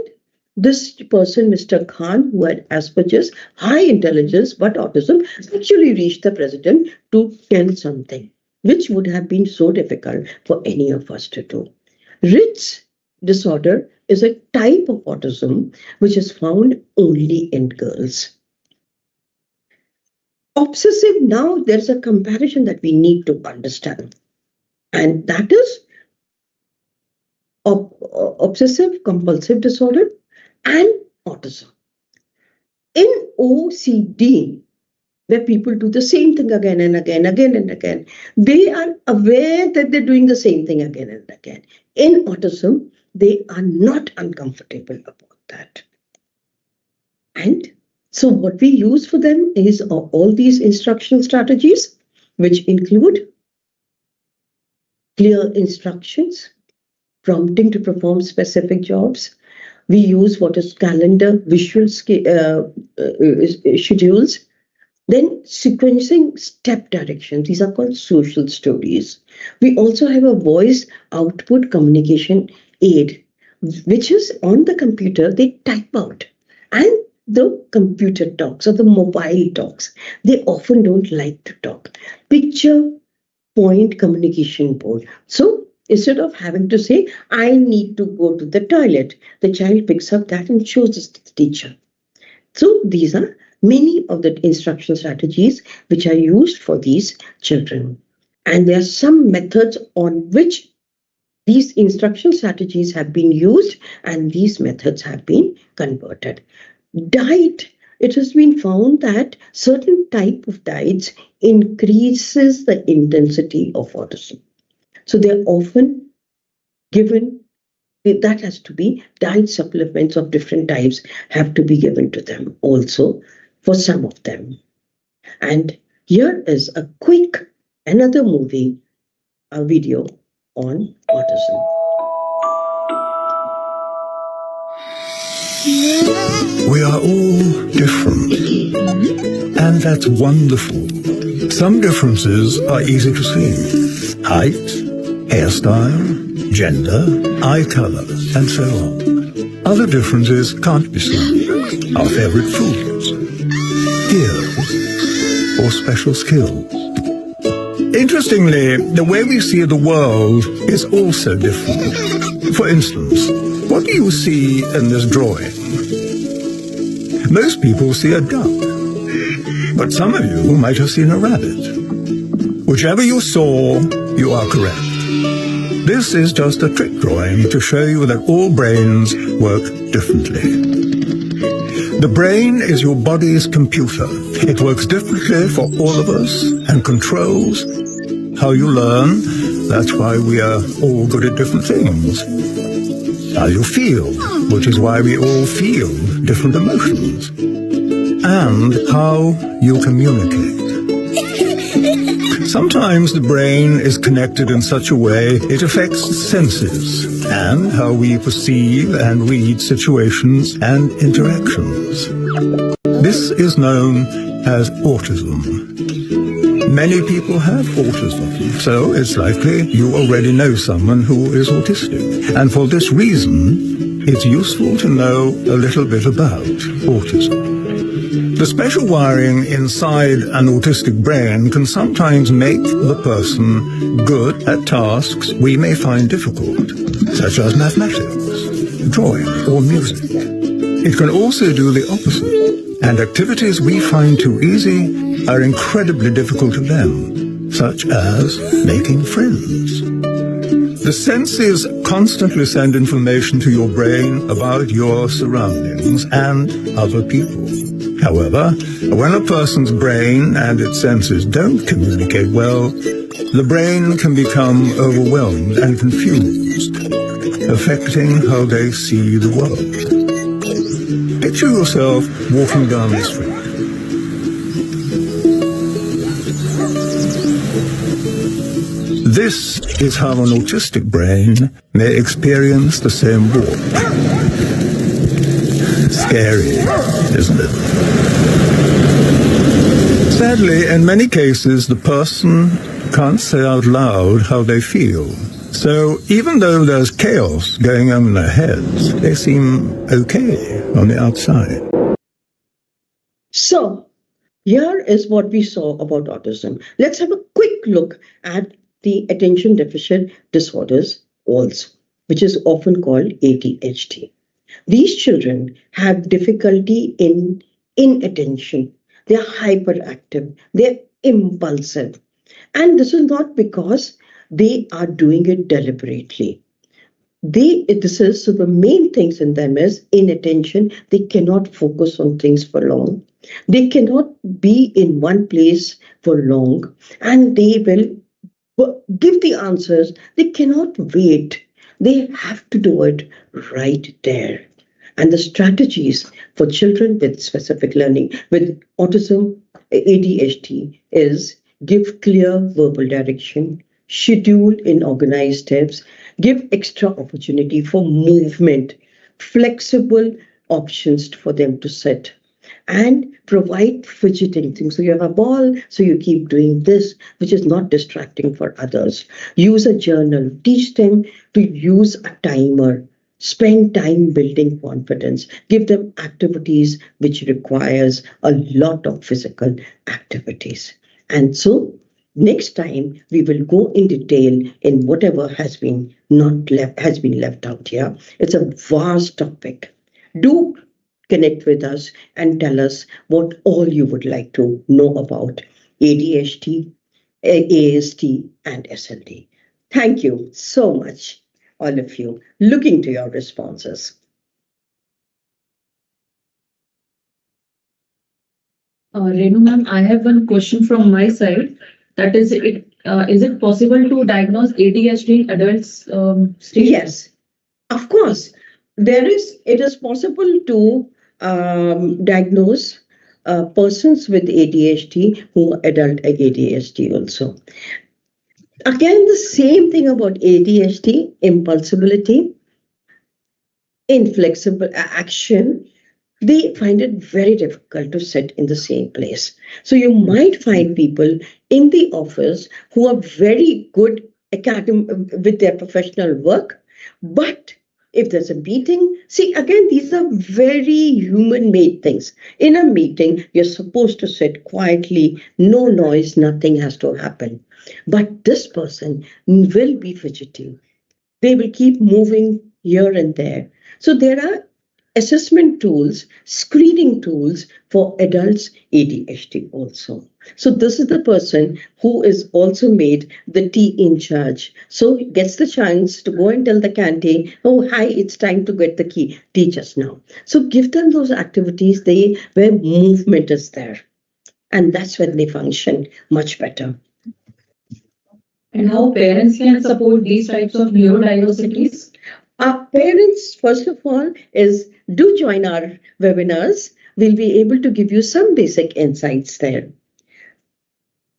this person, Mr. Khan, who had Asperger's, high intelligence but autism, actually reached the president to tell something, which would have been so difficult for any of us to do. Richt's disorder is a type of autism which is found only in girls. Obsessive, now there's a comparison that we need to understand, and that is obsessive compulsive disorder and autism. In OCD, where people do the same thing again and again, they are aware that they're doing the same thing again and again. In autism, they are not uncomfortable about that. And so what we use for them is all these instruction strategies, which include clear instructions, prompting to perform specific jobs. We use what is calendar, visual schedules, then sequencing step directions. These are called social stories. We also have a voice output communication aid, which is on the computer, they type out. And the computer talks or the mobile talks. They often don't like to talk. Picture point communication board. So instead of having to say, I need to go to the toilet, the child picks up that and shows it to the teacher. So these are many of the instruction strategies which are used for these children. And there are some methods on which these instruction strategies have been used and these methods have been converted. Diet, it has been found that certain type of diets increases the intensity of autism. So they're often given, that has to be diet supplements of different types have to be given to them also for some of them. And here is a quick, another movie, a video on autism. We are all different, and that's wonderful. Some differences are easy to see. Height, hairstyle, gender, eye color, and so on. Other differences can't be seen. Our favorite foods, ears, or special skills. Interestingly, the way we see the world is also different. For instance, what do you see in this drawing? Most people see a duck, but some of you might have seen a rabbit. Whichever you saw, you are correct. This is just a trick drawing to show you that all brains work differently. The brain is your body's computer. It works differently for all of us and controls how you learn. That's why we are all good at different things. How you feel, which is why we all feel different emotions. And how you communicate. Sometimes the brain is connected in such a way it affects the senses and how we perceive and read situations and interactions. This is known as autism. Many people have autism, so it's likely you already know someone who is autistic. And for this reason, it's useful to know a little bit about autism. The special wiring inside an autistic brain can sometimes make the person good at tasks we may find difficult, such as mathematics, drawing, or music. It can also do the opposite, and activities we find too easy are incredibly difficult to them, such as making friends. The senses constantly send information to your brain about your surroundings and other people. However, when a person's brain and its senses don't communicate well, the brain can become overwhelmed and confused, affecting how they see the world. Picture yourself walking down the street. This is how an autistic brain may experience the same walk. Scary, isn't it? Sadly, in many cases, the person can't say out loud how they feel. So even though there's chaos going on in their heads, they seem okay on the outside. So, here is what we saw about autism. Let's have a quick look at the attention deficit disorders also, which is often called ADHD. These children have difficulty in inattention. They're hyperactive. They're impulsive. And this is not because they are doing it deliberately. So the main things in them is inattention. They cannot focus on things for long. They cannot be in one place for long. And they will give the answers. They cannot wait. They have to do it right there. And the strategies for children with specific learning, with autism, ADHD, is give clear verbal direction, schedule in organized steps, give extra opportunity for movement, flexible options for them to sit, and provide fidgeting things. So you have a ball, so you keep doing this, which is not distracting for others. Use a journal. Teach them to use a timer. Spend time building confidence. Give them activities which requires a lot of physical activities. And so next time we will go in detail in whatever has been left out here. It's a vast topic. Do connect with us and tell us what all you would like to know about ADHD, ASD, and SLD. Thank you so much, all of you. Looking to your responses. Renu ma'am, I have one question from my side. That is it possible to diagnose ADHD in adults stage? Yes, of course. It is possible to diagnose persons with ADHD who are adult ADHD also. Again, the same thing about ADHD, impulsibility, inflexible action. They find it very difficult to sit in the same place. So you might find people in the office who are very good with their professional work, but if there's a meeting, see, again, these are very human-made things. In a meeting, you're supposed to sit quietly, no noise, nothing has to happen. But this person will be fidgety. They will keep moving here and there. So there are assessment tools, screening tools for adults ADHD also. So this is the person who is also made the T in charge. So he gets the chance to go and tell the canteen, oh, hi, it's time to get the key. Teach us now. So give them those activities where movement is there. And that's when they function much better. And how parents can support these types of neurodiversities? Our parents, first of all, do join our webinars. We'll be able to give you some basic insights there.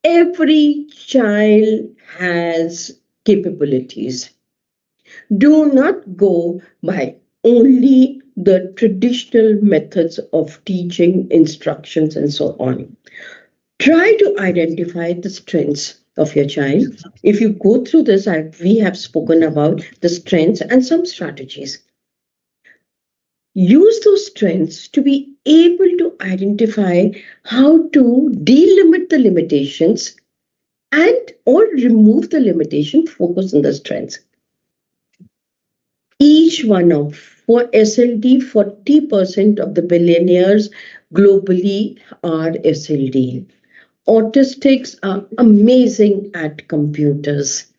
Every child has capabilities. Do not go by only the traditional methods of teaching, instructions, and so on. Try to identify the strengths of your child. If you go through this, we have spoken about the strengths and some strategies. Use those strengths to be able to identify how to delimit the limitations and or remove the limitation, focus on the strengths. Each one of, for SLD, 40% of the billionaires globally are SLD. Autistics are amazing at computers.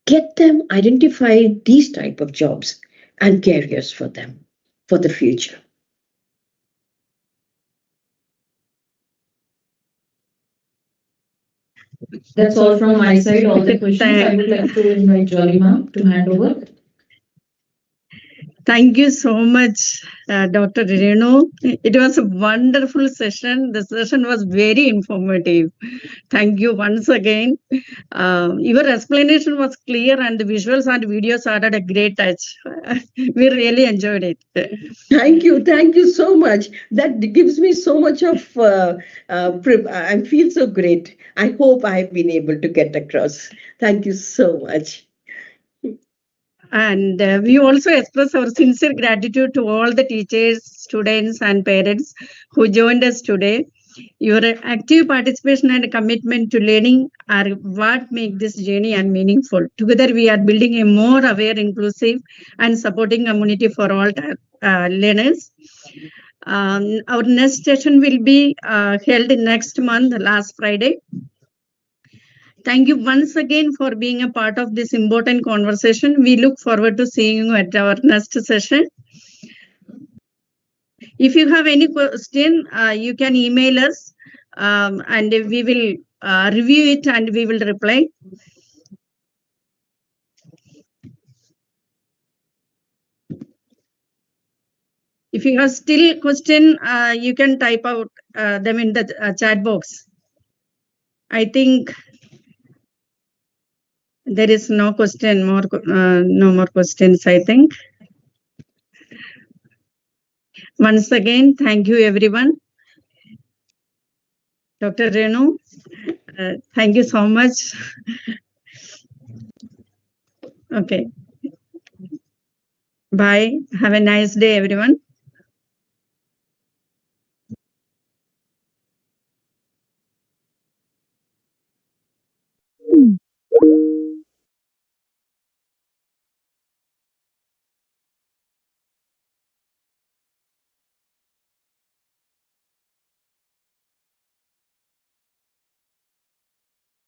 Get them, identify these type of jobs and careers for them for the future. That's all from my side. All the questions. I would like to invite Jolly ma'am to hand over. Thank you so much, Dr. Renu. It was a wonderful session. The session was very informative. Thank you once again. Your explanation was clear and the visuals and videos added a great touch. We really enjoyed it. Thank you. Thank you so much. That gives me so much of, I feel so great. I hope I've been able to get across. Thank you so much. And we also express our sincere gratitude to all the teachers, students, and parents who joined us today. Your active participation and commitment to learning are what make this journey meaningful. Together, we are building a more aware, inclusive, and supporting community for all learners. Our next session will be held next month, last Friday. Thank you once again for being a part of this important conversation. We look forward to seeing you at our next session. If you have any question, you can email us and we will review it and we will reply. If you have still a question, you can type out them in the chat box. I think there is no question, no more questions, I think. Once again, thank you, everyone. Dr. Renu, thank you so much. Okay. Bye. Have a nice day, everyone.